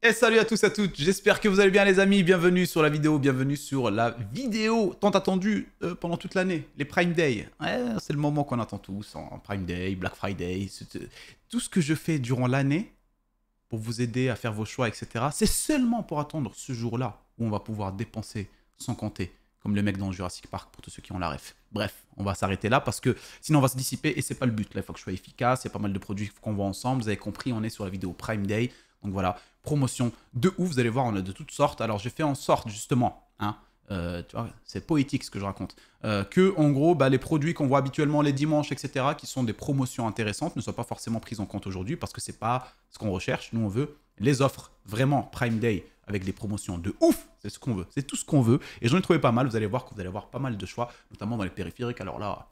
Et salut à tous et à toutes, j'espère que vous allez bien les amis, bienvenue sur la vidéo tant attendue pendant toute l'année, les Prime Day. Ouais, c'est le moment qu'on attend tous, en Prime Day, Black Friday, tout ce que je fais durant l'année pour vous aider à faire vos choix, etc. C'est seulement pour attendre ce jour-là où on va pouvoir dépenser sans compter, comme le mec dans Jurassic Park pour tous ceux qui ont la ref. Bref, on va s'arrêter là parce que sinon on va se dissiper et c'est pas le but. Là, il faut que je sois efficace, il y a pas mal de produits qu'on voit ensemble, vous avez compris, on est sur la vidéo Prime Day. Donc voilà, promotion de ouf, vous allez voir, on a de toutes sortes. Alors j'ai fait en sorte justement, tu vois, c'est poétique ce que je raconte, que en gros, les produits qu'on voit habituellement les dimanches, etc., qui sont des promotions intéressantes, ne soient pas forcément prises en compte aujourd'hui parce que c'est pas ce qu'on recherche. Nous on veut les offres vraiment Prime Day avec des promotions de ouf, c'est ce qu'on veut, c'est tout ce qu'on veut. Et j'en ai trouvé pas mal, vous allez voir que vous allez avoir pas mal de choix, notamment dans les périphériques. Alors là,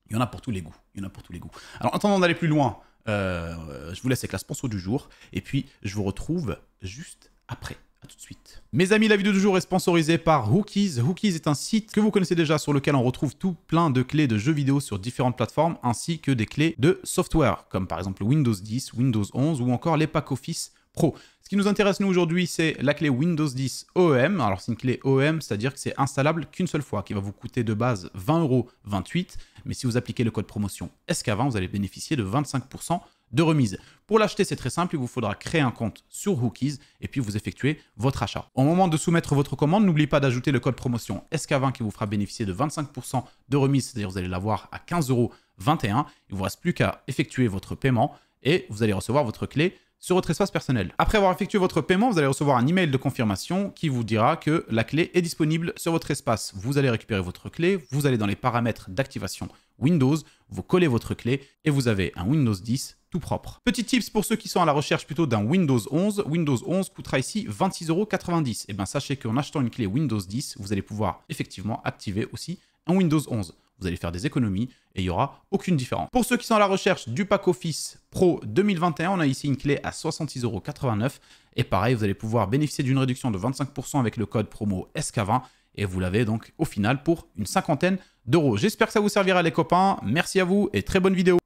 il y en a pour tous les goûts, il y en a pour tous les goûts. Alors en attendant d'aller plus loin, je vous laisse avec la sponsor du jour et puis je vous retrouve juste après. A tout de suite. Mes amis, la vidéo du jour est sponsorisée par Hookies. Hookies est un site que vous connaissez déjà sur lequel on retrouve tout plein de clés de jeux vidéo sur différentes plateformes ainsi que des clés de software comme par exemple Windows 10, Windows 11 ou encore les packs Office Pro. Ce qui nous intéresse nous aujourd'hui, c'est la clé Windows 10 OEM. Alors c'est une clé OEM, c'est-à-dire que c'est installable qu'une seule fois, qui va vous coûter de base 20,28 €. Mais si vous appliquez le code promotion SK20, vous allez bénéficier de 25% de remise. Pour l'acheter, c'est très simple, il vous faudra créer un compte sur Hookies et puis vous effectuez votre achat. Au moment de soumettre votre commande, n'oubliez pas d'ajouter le code promotion SK20 qui vous fera bénéficier de 25% de remise, c'est-à-dire vous allez l'avoir à 15,21 €. Il ne vous reste plus qu'à effectuer votre paiement et vous allez recevoir votre clé sur votre espace personnel. Après avoir effectué votre paiement, vous allez recevoir un email de confirmation qui vous dira que la clé est disponible sur votre espace. Vous allez récupérer votre clé, vous allez dans les paramètres d'activation Windows, vous collez votre clé et vous avez un Windows 10 tout propre. Petit tips pour ceux qui sont à la recherche plutôt d'un Windows 11. Windows 11 coûtera ici 26,90 €. Et bien sachez qu'en achetant une clé Windows 10, vous allez pouvoir effectivement activer aussi un Windows 11. Vous allez faire des économies et il n'y aura aucune différence. Pour ceux qui sont à la recherche du pack Office Pro 2021, on a ici une clé à 66,89 €. Et pareil, vous allez pouvoir bénéficier d'une réduction de 25% avec le code promo SK20. Et vous l'avez donc au final pour une cinquantaine d'euros. J'espère que ça vous servira les copains. Merci à vous et très bonne vidéo.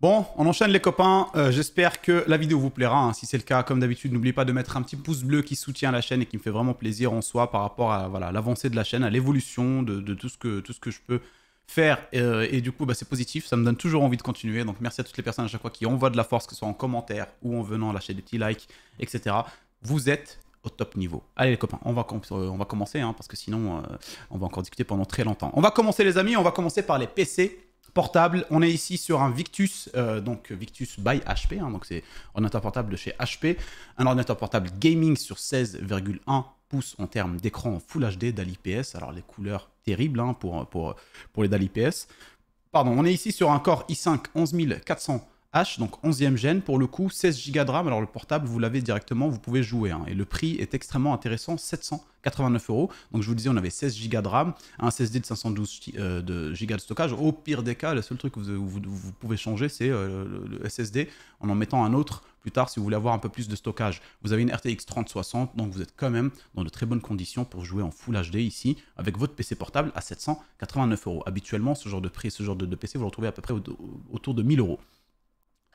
Bon, on enchaîne les copains. J'espère que la vidéo vous plaira. Si c'est le cas, comme d'habitude, n'oubliez pas de mettre un petit pouce bleu qui soutient la chaîne et qui me fait vraiment plaisir en soi par rapport à l'avancée de la chaîne, à l'évolution de tout ce que je peux faire. Et du coup, c'est positif. Ça me donne toujours envie de continuer. Donc merci à toutes les personnes à chaque fois qui envoient de la force, que ce soit en commentaire ou en venant lâcher des petits likes, etc. Vous êtes au top niveau. Allez les copains, on va commencer, parce que sinon, on va encore discuter pendant très longtemps. On va commencer les amis, on va commencer par les PC portables. On est ici sur un Victus, donc Victus by HP, donc c'est un ordinateur portable de chez HP. Un ordinateur portable gaming sur 16,1 pouces en termes d'écran Full HD DAL IPS. Alors les couleurs terribles pour les DAL IPS. Pardon, on est ici sur un Core i5 11400H, donc 11e gène, pour le coup, 16 Go de RAM. Alors le portable, vous l'avez directement, vous pouvez jouer. Et le prix est extrêmement intéressant, 789 €. Donc je vous disais, on avait 16 Go de RAM, un SSD de 512 Go de stockage. Au pire des cas, le seul truc que vous pouvez changer, c'est le SSD en mettant un autre plus tard si vous voulez avoir un peu plus de stockage. Vous avez une RTX 3060, donc vous êtes quand même dans de très bonnes conditions pour jouer en Full HD ici, avec votre PC portable à 789 €. Habituellement, ce genre de prix, ce genre de PC, vous le retrouvez à peu près autour de 1000 €.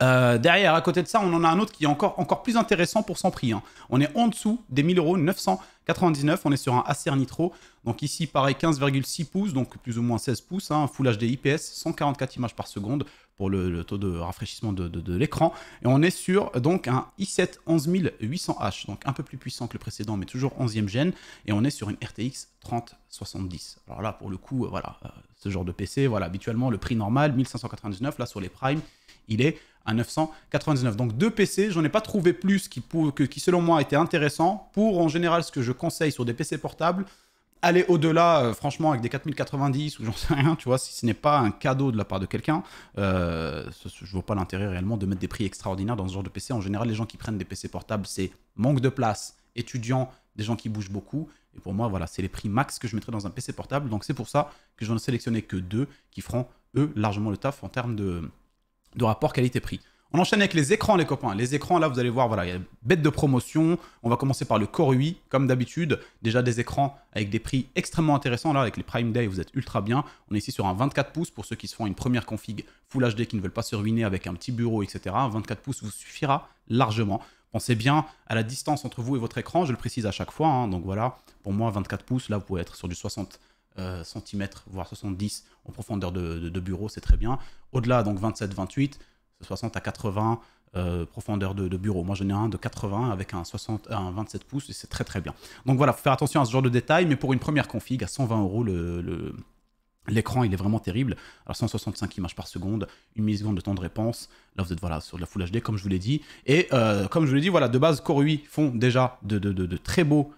Derrière, à côté de ça, on en a un autre qui est encore plus intéressant pour son prix. On est en dessous des 1000 €, 999. On est sur un Acer Nitro. Donc ici, pareil, 15,6 pouces, donc plus ou moins 16 pouces. Full HD IPS, 144 images par seconde pour le taux de rafraîchissement de l'écran. Et on est sur donc un i7 11800H, donc un peu plus puissant que le précédent, mais toujours 11e gène. Et on est sur une RTX 3070. Alors là, pour le coup, ce genre de PC, habituellement, le prix normal, 1599. Là, sur les Prime, il est à 999. Donc deux PC, j'en ai pas trouvé plus qui selon moi étaient intéressants. Pour en général ce que je conseille sur des PC portables, aller au-delà, franchement, avec des 4090 ou j'en sais rien, tu vois, si ce n'est pas un cadeau de la part de quelqu'un, je vois pas l'intérêt réellement de mettre des prix extraordinaires dans ce genre de PC. En général, les gens qui prennent des PC portables, c'est manque de place, étudiants, des gens qui bougent beaucoup. Et pour moi, c'est les prix max que je mettrais dans un PC portable. Donc c'est pour ça que j'en ai sélectionné que deux qui feront, eux, largement le taf en termes de rapport qualité-prix. On enchaîne avec les écrans, les copains. Les écrans, là, vous allez voir, il y a bête de promotion. On va commencer par le Core UI, comme d'habitude. Déjà des écrans avec des prix extrêmement intéressants. Là, avec les Prime Day, vous êtes ultra bien. On est ici sur un 24 pouces pour ceux qui se font une première config Full HD, qui ne veulent pas se ruiner avec un petit bureau, etc. Un 24 pouces vous suffira largement. Pensez bien à la distance entre vous et votre écran, je le précise à chaque fois, hein. Donc voilà, pour moi 24 pouces, là vous pouvez être sur du 60 cm, voire 70 en profondeur de bureau, c'est très bien. Au-delà, donc 27-28, 60 à 80 profondeur de bureau. Moi j'en ai un de 80 avec un 27 pouces et c'est très très bien. Donc voilà, faut faire attention à ce genre de détails, mais pour une première config à 120 €, l'écran, il est vraiment terrible. Alors 165 images par seconde, 1 milliseconde de temps de réponse. Là, vous êtes voilà, sur de la Full HD, comme je vous l'ai dit. Et comme je vous l'ai dit, voilà, de base, Core UI font déjà de très beaux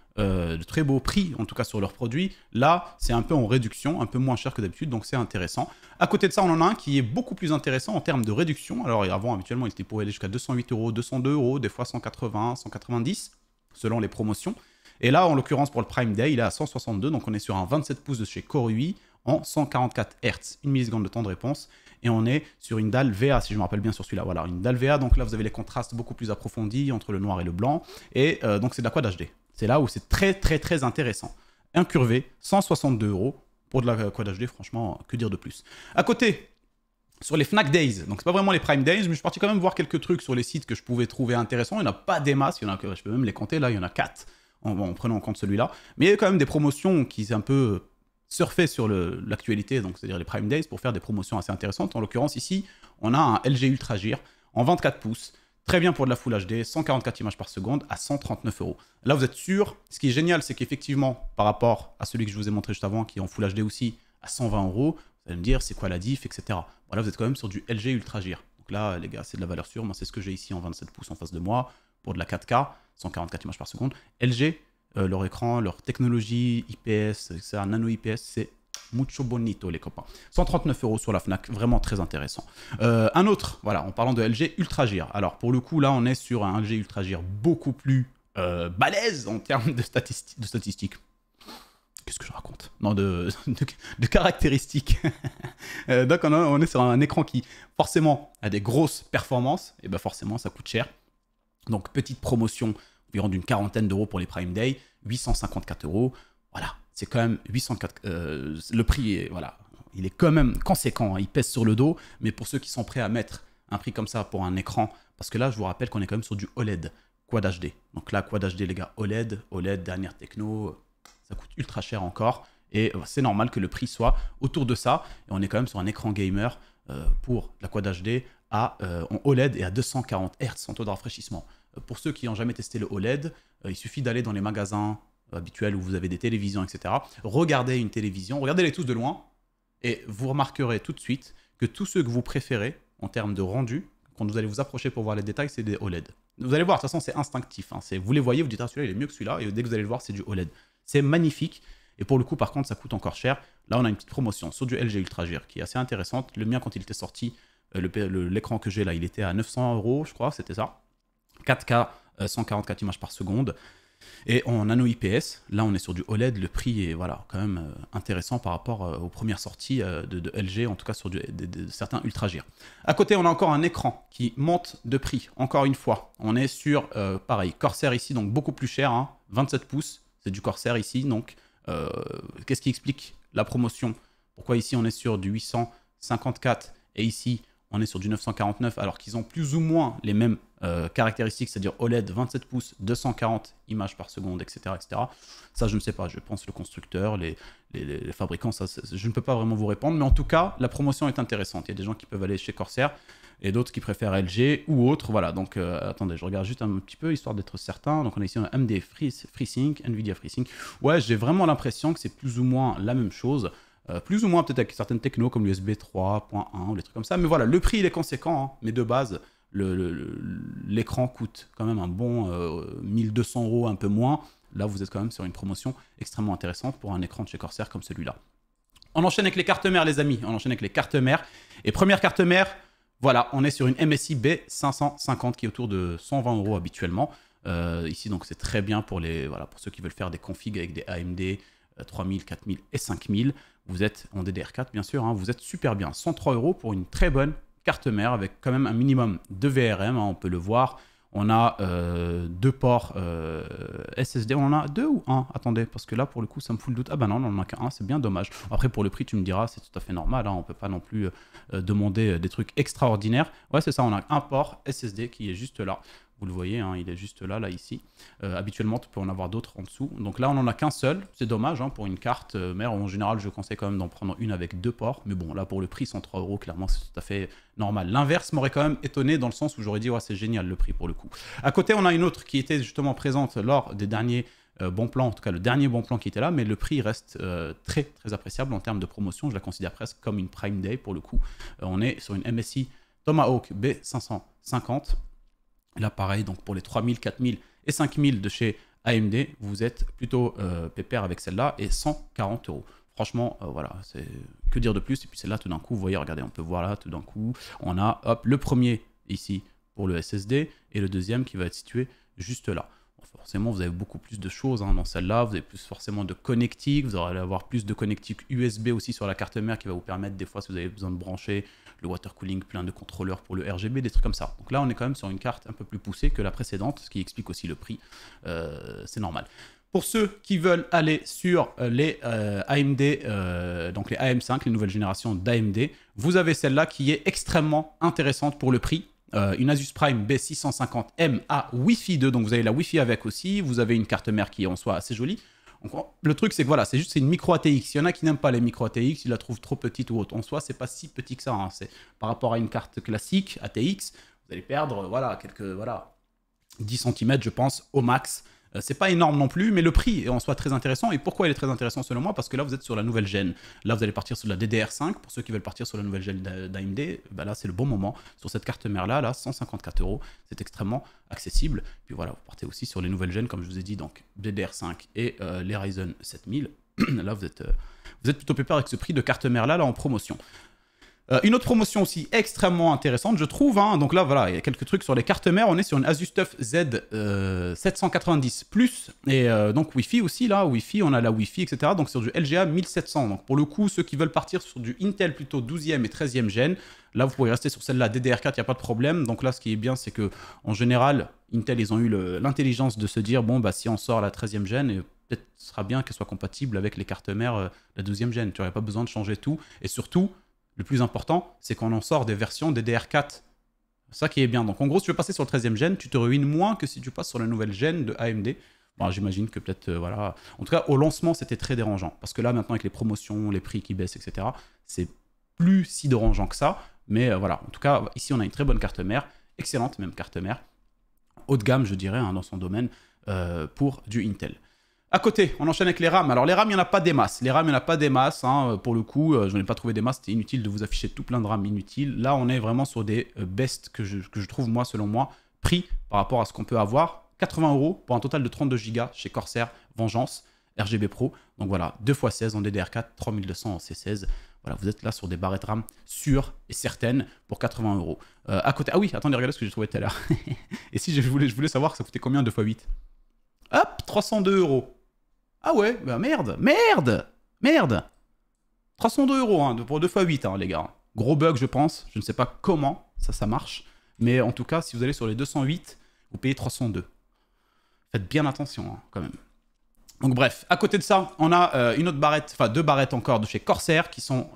prix, en tout cas sur leurs produits. Là, c'est un peu en réduction, un peu moins cher que d'habitude, donc c'est intéressant. À côté de ça, on en a un qui est beaucoup plus intéressant en termes de réduction. Alors avant, habituellement, il était pour aller jusqu'à 208 €, 202 €, des fois 180, 190, selon les promotions. Et là, en l'occurrence, pour le Prime Day, il est à 162, donc on est sur un 27 pouces de chez Core UI, en 144 Hz, 1 milliseconde de temps de réponse, et on est sur une dalle VA, si je me rappelle bien sur celui-là, voilà, une dalle VA, donc là vous avez les contrastes beaucoup plus approfondis entre le noir et le blanc, et donc c'est de la Quad HD. C'est là où c'est très très très intéressant. Incurvé, 162 € pour de la Quad HD, franchement, que dire de plus. À côté, sur les Fnac Days, donc c'est pas vraiment les Prime Days, mais je suis parti quand même voir quelques trucs sur les sites que je pouvais trouver intéressants, il n'y en a pas des masses, il y en a que je peux même les compter, là il y en a 4, en prenant en compte celui-là, mais il y a quand même des promotions qui c'est un peu surfer sur l'actualité, donc c'est-à-dire les Prime Days, pour faire des promotions assez intéressantes. En l'occurrence, ici, on a un LG Ultra Gire en 24 pouces, très bien pour de la Full HD, 144 images par seconde à 139 €. Là, vous êtes sûr. Ce qui est génial, c'est qu'effectivement, par rapport à celui que je vous ai montré juste avant, qui est en Full HD aussi, à 120 €, vous allez me dire c'est quoi la diff, etc. Voilà, vous êtes quand même sur du LG Ultra Gire. Donc là, les gars, c'est de la valeur sûre. Moi, c'est ce que j'ai ici en 27 pouces en face de moi, pour de la 4K, 144 images par seconde. LG, leur écran, leur technologie IPS, c'est un nano IPS, c'est mucho bonito les copains. 139 € sur la Fnac, vraiment très intéressant. Un autre, voilà, en parlant de LG Ultra Gire. Alors pour le coup, là on est sur un LG Ultra Gire beaucoup plus balèze en termes de statistiques. Qu'est-ce que je raconte? Non, de caractéristiques. Donc on est sur un écran qui forcément a des grosses performances, et ben forcément ça coûte cher. Donc petite promotion environ d'une quarantaine d'euros pour les Prime Day, 854 €. Voilà, c'est quand même 804. Le prix est, voilà, il est quand même conséquent, hein, il pèse sur le dos. Mais pour ceux qui sont prêts à mettre un prix comme ça pour un écran, parce que là, je vous rappelle qu'on est quand même sur du OLED, Quad HD. Donc là, Quad HD, les gars, OLED, dernière techno, ça coûte ultra cher encore. Et c'est normal que le prix soit autour de ça. Et on est quand même sur un écran gamer pour la Quad HD en OLED et à 240 Hz en taux de rafraîchissement. Pour ceux qui n'ont jamais testé le OLED, il suffit d'aller dans les magasins habituels où vous avez des télévisions, etc. Regardez une télévision, regardez-les tous de loin, et vous remarquerez tout de suite que tous ceux que vous préférez en termes de rendu, quand vous allez vous approcher pour voir les détails, c'est des OLED. Vous allez voir, de toute façon, c'est instinctif. Hein, vous les voyez, vous dites, ah, celui-là, il est mieux que celui-là, et dès que vous allez le voir, c'est du OLED. C'est magnifique, et pour le coup, par contre, ça coûte encore cher. Là, on a une petite promotion sur du LG Ultra Gire qui est assez intéressante. Le mien, quand il était sorti, l'écran que j'ai là, il était à 900 €, je crois, c'était ça. 4K, 144 images par seconde. Et en nano IPS, là on est sur du OLED, le prix est voilà, quand même intéressant par rapport aux premières sorties de LG, en tout cas sur certains Ultra Gire. À côté, on a encore un écran qui monte de prix, encore une fois. On est sur, pareil, Corsair ici, donc beaucoup plus cher, hein, 27 pouces, c'est du Corsair ici, donc qu'est-ce qui explique la promotion? Pourquoi ici on est sur du 854 et ici on est sur du 949, alors qu'ils ont plus ou moins les mêmes caractéristiques, c'est-à-dire OLED 27 pouces, 240 images par seconde, etc., etc. Ça, je ne sais pas, je pense le constructeur, les fabricants, ça, je ne peux pas vraiment vous répondre, mais en tout cas, la promotion est intéressante. Il y a des gens qui peuvent aller chez Corsair et d'autres qui préfèrent LG ou autre. Voilà, donc attendez, je regarde juste un petit peu, histoire d'être certain. Donc on a ici un AMD FreeSync, Nvidia FreeSync. Ouais, j'ai vraiment l'impression que c'est plus ou moins la même chose. Plus ou moins peut-être avec certaines technos comme l'USB 3.1 ou des trucs comme ça. Mais voilà, le prix il est conséquent, hein, mais de base, l'écran coûte quand même un bon 1200 €, un peu moins. Là, vous êtes quand même sur une promotion extrêmement intéressante pour un écran de chez Corsair comme celui-là. On enchaîne avec les cartes mères, les amis. On enchaîne avec les cartes mères. Et première carte mère, voilà, on est sur une MSI B550 qui est autour de 120 € habituellement. Ici, donc, c'est très bien pour, pour ceux qui veulent faire des configs avec des AMD 3000, 4000 et 5000. Vous êtes en DDR4, bien sûr. Hein, vous êtes super bien. 103 € pour une très bonne carte mère avec quand même un minimum de VRM. Hein, on peut le voir. On a deux ports SSD. On en a deux ou un? Attendez, parce que là, pour le coup, ça me fout le doute. Ah ben non, on en a qu'un. C'est bien dommage. Après, pour le prix, tu me diras, c'est tout à fait normal. Hein, on ne peut pas non plus demander des trucs extraordinaires. Ouais, c'est ça. On a un port SSD qui est juste là. Vous le voyez, hein, il est juste là, ici. Habituellement, tu peux en avoir d'autres en dessous. Donc là, on n'en a qu'un seul. C'est dommage hein, pour une carte mère. En général, je conseille quand même d'en prendre une avec 2 ports. Mais bon, là, pour le prix, 103 €, clairement, c'est tout à fait normal. L'inverse m'aurait quand même étonné dans le sens où j'aurais dit, ouais, c'est génial le prix pour le coup. À côté, on a une autre qui était justement présente lors des derniers bons plans. En tout cas, le dernier bon plan qui était là. Mais le prix reste très, très appréciable en termes de promotion. Je la considère presque comme une Prime Day pour le coup. On est sur une MSI Tomahawk B550. Là, pareil, donc pour les 3000, 4000 et 5000 de chez AMD, vous êtes plutôt pépère avec celle-là et 140 €. Franchement, voilà, c'est que dire de plus. Et puis celle-là, tout d'un coup, vous voyez, regardez, on peut voir là, tout d'un coup, on a, hop, le premier ici pour le SSD et le deuxième qui va être situé juste là. Bon, forcément, vous avez beaucoup plus de choses hein, dans celle-là. Vous avez plus forcément de connectiques. Vous allez avoir plus de connectiques USB aussi sur la carte mère qui va vous permettre, des fois, si vous avez besoin de brancher le water cooling, plein de contrôleurs pour le RGB, des trucs comme ça. Donc là, on est quand même sur une carte un peu plus poussée que la précédente, ce qui explique aussi le prix. C'est normal. Pour ceux qui veulent aller sur les AMD, donc les AM5, les nouvelles générations d'AMD, vous avez celle-là qui est extrêmement intéressante pour le prix. Une Asus Prime B650M à Wi-Fi 2, donc vous avez la Wi-Fi avec aussi, vous avez une carte mère qui est en soi assez jolie. Donc, le truc, c'est que voilà, c'est une micro ATX. Il y en a qui n'aiment pas les micro ATX, ils la trouvent trop petite ou autre. En soi, c'est pas si petit que ça. Hein. C'est par rapport à une carte classique ATX, vous allez perdre, voilà, quelques, voilà, 10 cm, je pense, au max. C'est pas énorme non plus, mais le prix est en soi très intéressant. Et pourquoi il est très intéressant selon moi? Parce que là, vous êtes sur la nouvelle gêne. Là, vous allez partir sur la DDR5. Pour ceux qui veulent partir sur la nouvelle gêne d'AMD, bah là, c'est le bon moment. Sur cette carte mère-là, là, 154 €, c'est extrêmement accessible. Puis voilà, vous partez aussi sur les nouvelles gênes, comme je vous ai dit, donc DDR5 et les Ryzen 7000. Là, vous êtes plutôt pépère avec ce prix de carte mère-là, là, en promotion. Une autre promotion aussi extrêmement intéressante, je trouve. Hein. Donc là, voilà, il y a quelques trucs sur les cartes mères. On est sur une Asus TUF Z 790 Plus. Et donc Wi-Fi aussi, là. Wi-Fi, on a la Wi-Fi, etc. Donc sur du LGA 1700. Donc pour le coup, ceux qui veulent partir sur du Intel plutôt 12e et 13e gène, là, vous pouvez rester sur celle-là DDR4, il n'y a pas de problème. Donc là, ce qui est bien, c'est que en général, Intel, ils ont eu l'intelligence de se dire, bon, bah si on sort la 13e gène, peut-être ce sera bien qu'elle soit compatible avec les cartes mères la 12e gène. Tu n'aurais pas besoin de changer tout. Et surtout, le plus important, c'est qu'on en sort des versions DDR4. Ça qui est bien. Donc en gros, si tu veux passer sur le 13e gène, tu te ruines moins que si tu passes sur la nouvelle gène de AMD. Bon, j'imagine que peut-être, voilà. En tout cas, au lancement, c'était très dérangeant. Parce que là, maintenant, avec les promotions, les prix qui baissent, etc., c'est plus si dérangeant que ça. Mais voilà, en tout cas, ici, on a une très bonne carte mère. Excellente même carte mère. Haut de gamme, je dirais, hein, dans son domaine, pour du Intel. À côté, on enchaîne avec les RAM. Alors les RAM, il n'y en a pas des masses. Les RAM, il n'y en a pas des masses. Hein. Pour le coup, je n'ai pas trouvé des masses. C'était inutile de vous afficher tout plein de RAM inutiles. Là, on est vraiment sur des best que je trouve, moi, selon moi, prix par rapport à ce qu'on peut avoir. 80 € pour un total de 32 Go chez Corsair Vengeance RGB Pro. Donc voilà, 2x16 en DDR4, 3200 en C16. Voilà, vous êtes là sur des barrettes RAM sûres et certaines pour 80 €. À côté, ah oui, attendez, regardez ce que j'ai trouvé tout à l'heure. Et si je voulais savoir que ça coûtait combien 2x8. Hop, 302 €. Ah ouais, bah merde, 302 € hein, pour 2x8, hein, les gars. Gros bug, je pense. Je ne sais pas comment ça marche. Mais en tout cas, si vous allez sur les 208, vous payez 302. Faites bien attention, hein, quand même. Donc bref, à côté de ça, on a une autre barrette, enfin 2 barrettes encore de chez Corsair qui sont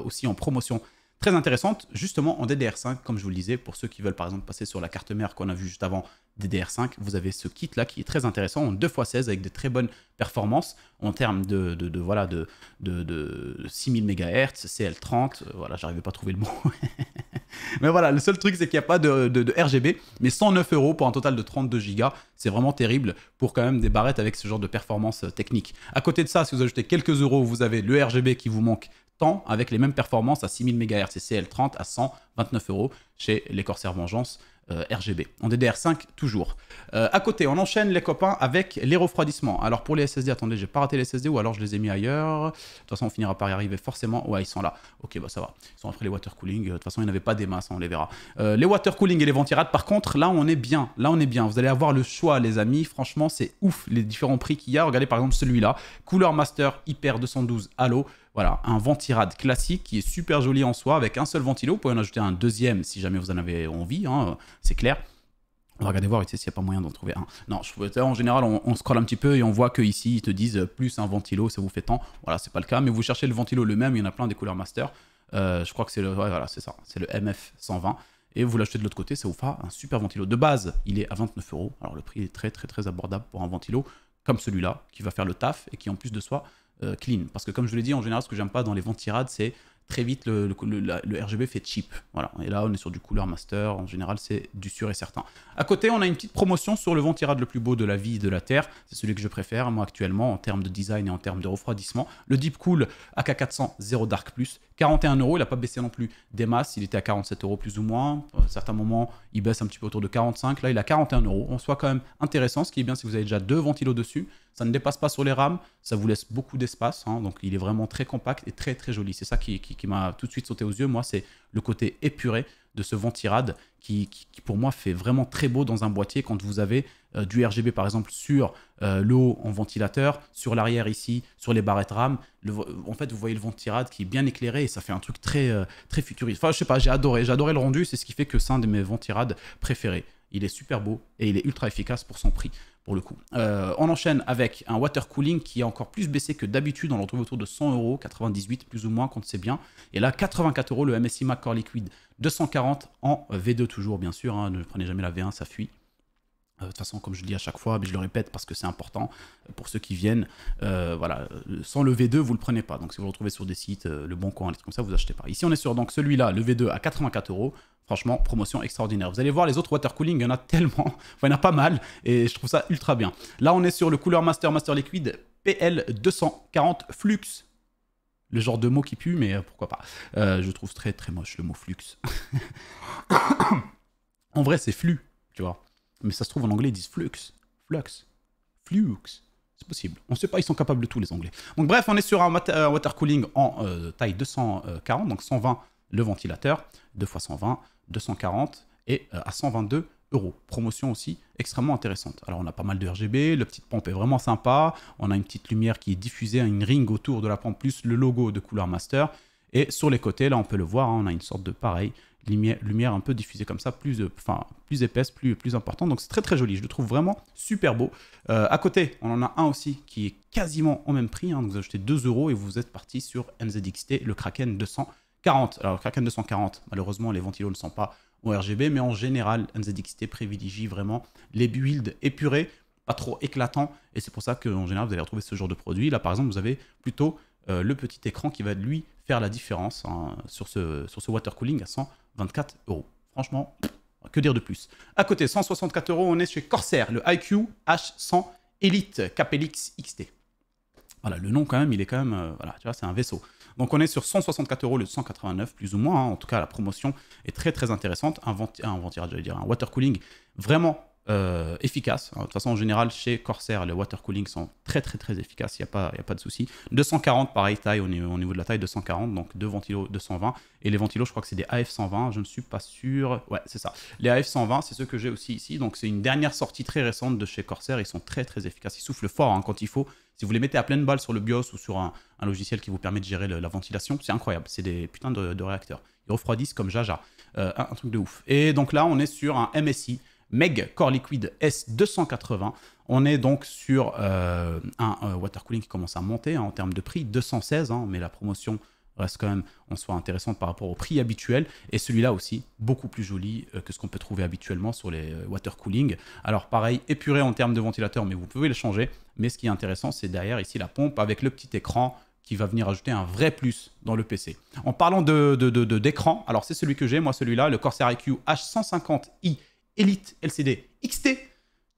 aussi en promotion très intéressante, justement en DDR5, comme je vous le disais, pour ceux qui veulent par exemple passer sur la carte mère qu'on a vue juste avant, DDR5, vous avez ce kit là qui est très intéressant en 2x16 avec de très bonnes performances en termes de 6000 MHz, CL30, voilà, j'arrivais pas à trouver le mot. Mais voilà, le seul truc c'est qu'il n'y a pas de RGB, mais 109 € pour un total de 32 Go, c'est vraiment terrible pour quand même des barrettes avec ce genre de performance technique. À côté de ça, si vous ajoutez quelques euros, vous avez le RGB qui vous manque tant avec les mêmes performances à 6000 MHz et CL30 à 129 € chez les Corsair Vengeance RGB. En DDR5 toujours. À côté, on enchaîne les copains avec les refroidissements. Alors pour les SSD, attendez, j'ai pas raté les SSD ou alors je les ai mis ailleurs. De toute façon, on finira par y arriver forcément. Ouais, ils sont là. Ok, bah ça va. Ils sont après les water cooling. De toute façon, il n'y en avait pas des masses, on les verra. Les water cooling et les ventirades, par contre, là on est bien. Là on est bien. Vous allez avoir le choix, les amis. Franchement, c'est ouf les différents prix qu'il y a. Regardez par exemple celui-là. Cooler Master Hyper 212 Halo. Voilà, un ventirad classique qui est super joli en soi avec un seul ventilo. Vous pouvez en ajouter un deuxième si jamais vous en avez envie, hein, c'est clair. On va regarder voir s'il n'y a pas moyen d'en trouver un. Non, en général, on scrolle un petit peu et on voit qu'ici, ils te disent plus un ventilo, ça vous fait tant. Voilà, c'est pas le cas, mais vous cherchez le ventilo le même, il y en a plein des couleurs master. Je crois que c'est le, ouais, voilà, c'est ça, c'est le MF120. et vous l'achetez de l'autre côté, ça vous fera un super ventilo. De base, il est à 29 €. Alors le prix est très très très abordable pour un ventilo comme celui-là, qui va faire le taf et qui en plus de soi clean. Parce que comme je vous l'ai dit, en général, ce que j'aime pas dans les ventirades, c'est très vite le RGB fait cheap. Voilà. Et là, on est sur du Cooler Master. En général, c'est du sûr et certain. À côté, on a une petite promotion sur le ventirad le plus beau de la vie et de la Terre. C'est celui que je préfère, moi, actuellement, en termes de design et en termes de refroidissement. Le Deepcool AK400 Zero Dark Plus. 41 €. Il n'a pas baissé non plus des masses. Il était à 47 € plus ou moins. À certains moments, il baisse un petit peu autour de 45. Là, il est à 41 €. On soit quand même intéressant. Ce qui est bien, c'est que vous avez déjà 2 ventilos dessus. Ça ne dépasse pas sur les rames. Ça vous laisse beaucoup d'espace. Hein, donc, il est vraiment très compact et très, très joli. C'est ça qui m'a tout de suite sauté aux yeux. Moi, c'est le côté épuré de ce ventirad qui, pour moi, fait vraiment très beau dans un boîtier quand vous avez du RGB, par exemple, sur le haut en ventilateur, sur l'arrière ici, sur les barrettes RAM. En fait, vous voyez le ventirad qui est bien éclairé et ça fait un truc très, très futuriste. Enfin, je sais pas, j'ai adoré le rendu. C'est ce qui fait que c'est un de mes ventirades préférés. Il est super beau et il est ultra efficace pour son prix, pour le coup. On enchaîne avec un water cooling qui est encore plus baissé que d'habitude. On le retrouve autour de 100 €, 98 plus ou moins, quand c'est bien. Et là, 84 €, le MSI Mac Core Liquid 240 en V2 toujours, bien sûr. Hein, ne prenez jamais la V1, ça fuit. De toute façon, comme je le dis à chaque fois, mais je le répète parce que c'est important pour ceux qui viennent. Voilà, sans le V2, vous ne le prenez pas. Donc, si vous le retrouvez sur des sites, le Bon Coin, des trucs comme ça, vous achetez pas. Ici, on est sur donc celui-là, le V2 à 84 €. Franchement, promotion extraordinaire. Vous allez voir, les autres water cooling, il y en a tellement. Enfin, il y en a pas mal et je trouve ça ultra bien. Là, on est sur le Cooler Master Liquid PL240 Flux. Le genre de mot qui pue, mais pourquoi pas. Je trouve très très moche le mot flux. En vrai, c'est flux, tu vois. Mais ça se trouve en anglais, ils disent flux. C'est possible. On ne sait pas, ils sont capables de tout, les Anglais. Donc bref, on est sur un water cooling en taille 240, donc 120 le ventilateur, 2 x 120, 240 et à 122 €. Promotion aussi extrêmement intéressante. Alors on a pas mal de RGB, la petite pompe est vraiment sympa, on a une petite lumière qui est diffusée, une ring autour de la pompe, plus le logo de Cooler Master. Et sur les côtés, là on peut le voir, hein, on a une sorte de pareil, lumière un peu diffusée comme ça, plus épaisse, plus importante. Donc c'est très très joli, je le trouve vraiment super beau. À côté, on en a un aussi qui est quasiment au même prix. Hein, donc vous achetez 2 € et vous êtes parti sur NZXT, le Kraken 240. Alors le Kraken 240, malheureusement les ventilos ne sont pas au RGB, mais en général, NZXT privilégie vraiment les builds épurés, pas trop éclatants. Et c'est pour ça qu'en général, vous allez retrouver ce genre de produit. Là par exemple, vous avez plutôt le petit écran qui va lui faire la différence hein, sur ce water cooling à 124 €. Franchement, que dire de plus. À côté, 164 €, on est chez Corsair, le IQ H100 Elite Capelix XT. Voilà, le nom quand même, il est quand même, voilà, tu vois, c'est un vaisseau. Donc on est sur 164 € le 189 plus ou moins. Hein. En tout cas, la promotion est très très intéressante. Un water cooling vraiment efficace. De toute façon, en général, chez Corsair, les water cooling sont très très très efficaces. Il n'y a pas de souci. 240, pareil, taille au niveau de la taille, 240. Donc 2 ventilos 220. Et les ventilos, je crois que c'est des AF120. Je ne suis pas sûr. Ouais, c'est ça. Les AF120, c'est ceux que j'ai aussi ici. Donc c'est une dernière sortie très récente de chez Corsair. Ils sont très très efficaces. Ils soufflent fort hein, quand il faut. Si vous les mettez à pleine balle sur le BIOS ou sur un logiciel qui vous permet de gérer la ventilation, c'est incroyable. C'est des putains de réacteurs. Ils refroidissent comme jaja. Un truc de ouf. Et donc là, on est sur un MSI Meg Core Liquid S280. On est donc sur un water cooling qui commence à monter hein, en termes de prix, 216, hein, mais la promotion reste quand même en soi intéressante par rapport au prix habituel. Et celui-là aussi, beaucoup plus joli que ce qu'on peut trouver habituellement sur les water cooling. Alors pareil, épuré en termes de ventilateur, mais vous pouvez le changer. Mais ce qui est intéressant, c'est derrière ici la pompe avec le petit écran qui va venir ajouter un vrai plus dans le PC. En parlant d'écran, alors c'est celui que j'ai, moi celui-là, le Corsair IQ H150i Elite LCD XT.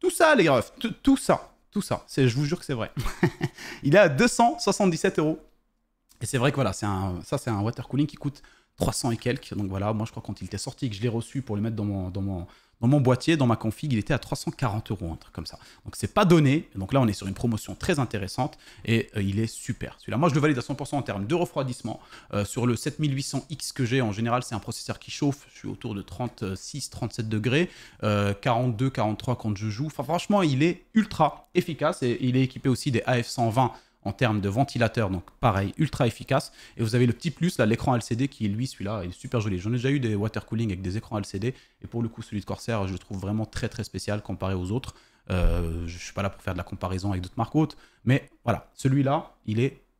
Tout ça, les refs, tout ça. Je vous jure que c'est vrai. Il est à 277 €. Et c'est vrai que voilà, c'est un water cooling qui coûte 300 et quelques. Donc voilà, moi je crois quand il était sorti et que je l'ai reçu pour le mettre dans mon boîtier, dans ma config, il était à 340 €, un truc comme ça. Donc c'est pas donné. Donc là, on est sur une promotion très intéressante et il est super. Celui-là, moi je le valide à 100% en termes de refroidissement. Sur le 7800X que j'ai, en général, c'est un processeur qui chauffe. Je suis autour de 36-37 degrés, 42, 43 quand je joue. Enfin, franchement, il est ultra efficace et il est équipé aussi des AF120 en termes de ventilateur, donc pareil, ultra efficace. Et vous avez le petit plus, là, l'écran LCD qui est lui, celui-là, il est super joli. J'en ai déjà eu des water cooling avec des écrans LCD, et pour le coup, celui de Corsair, je le trouve vraiment très très spécial comparé aux autres. Je ne suis pas là pour faire de la comparaison avec d'autres marques hautes, mais voilà, celui-là,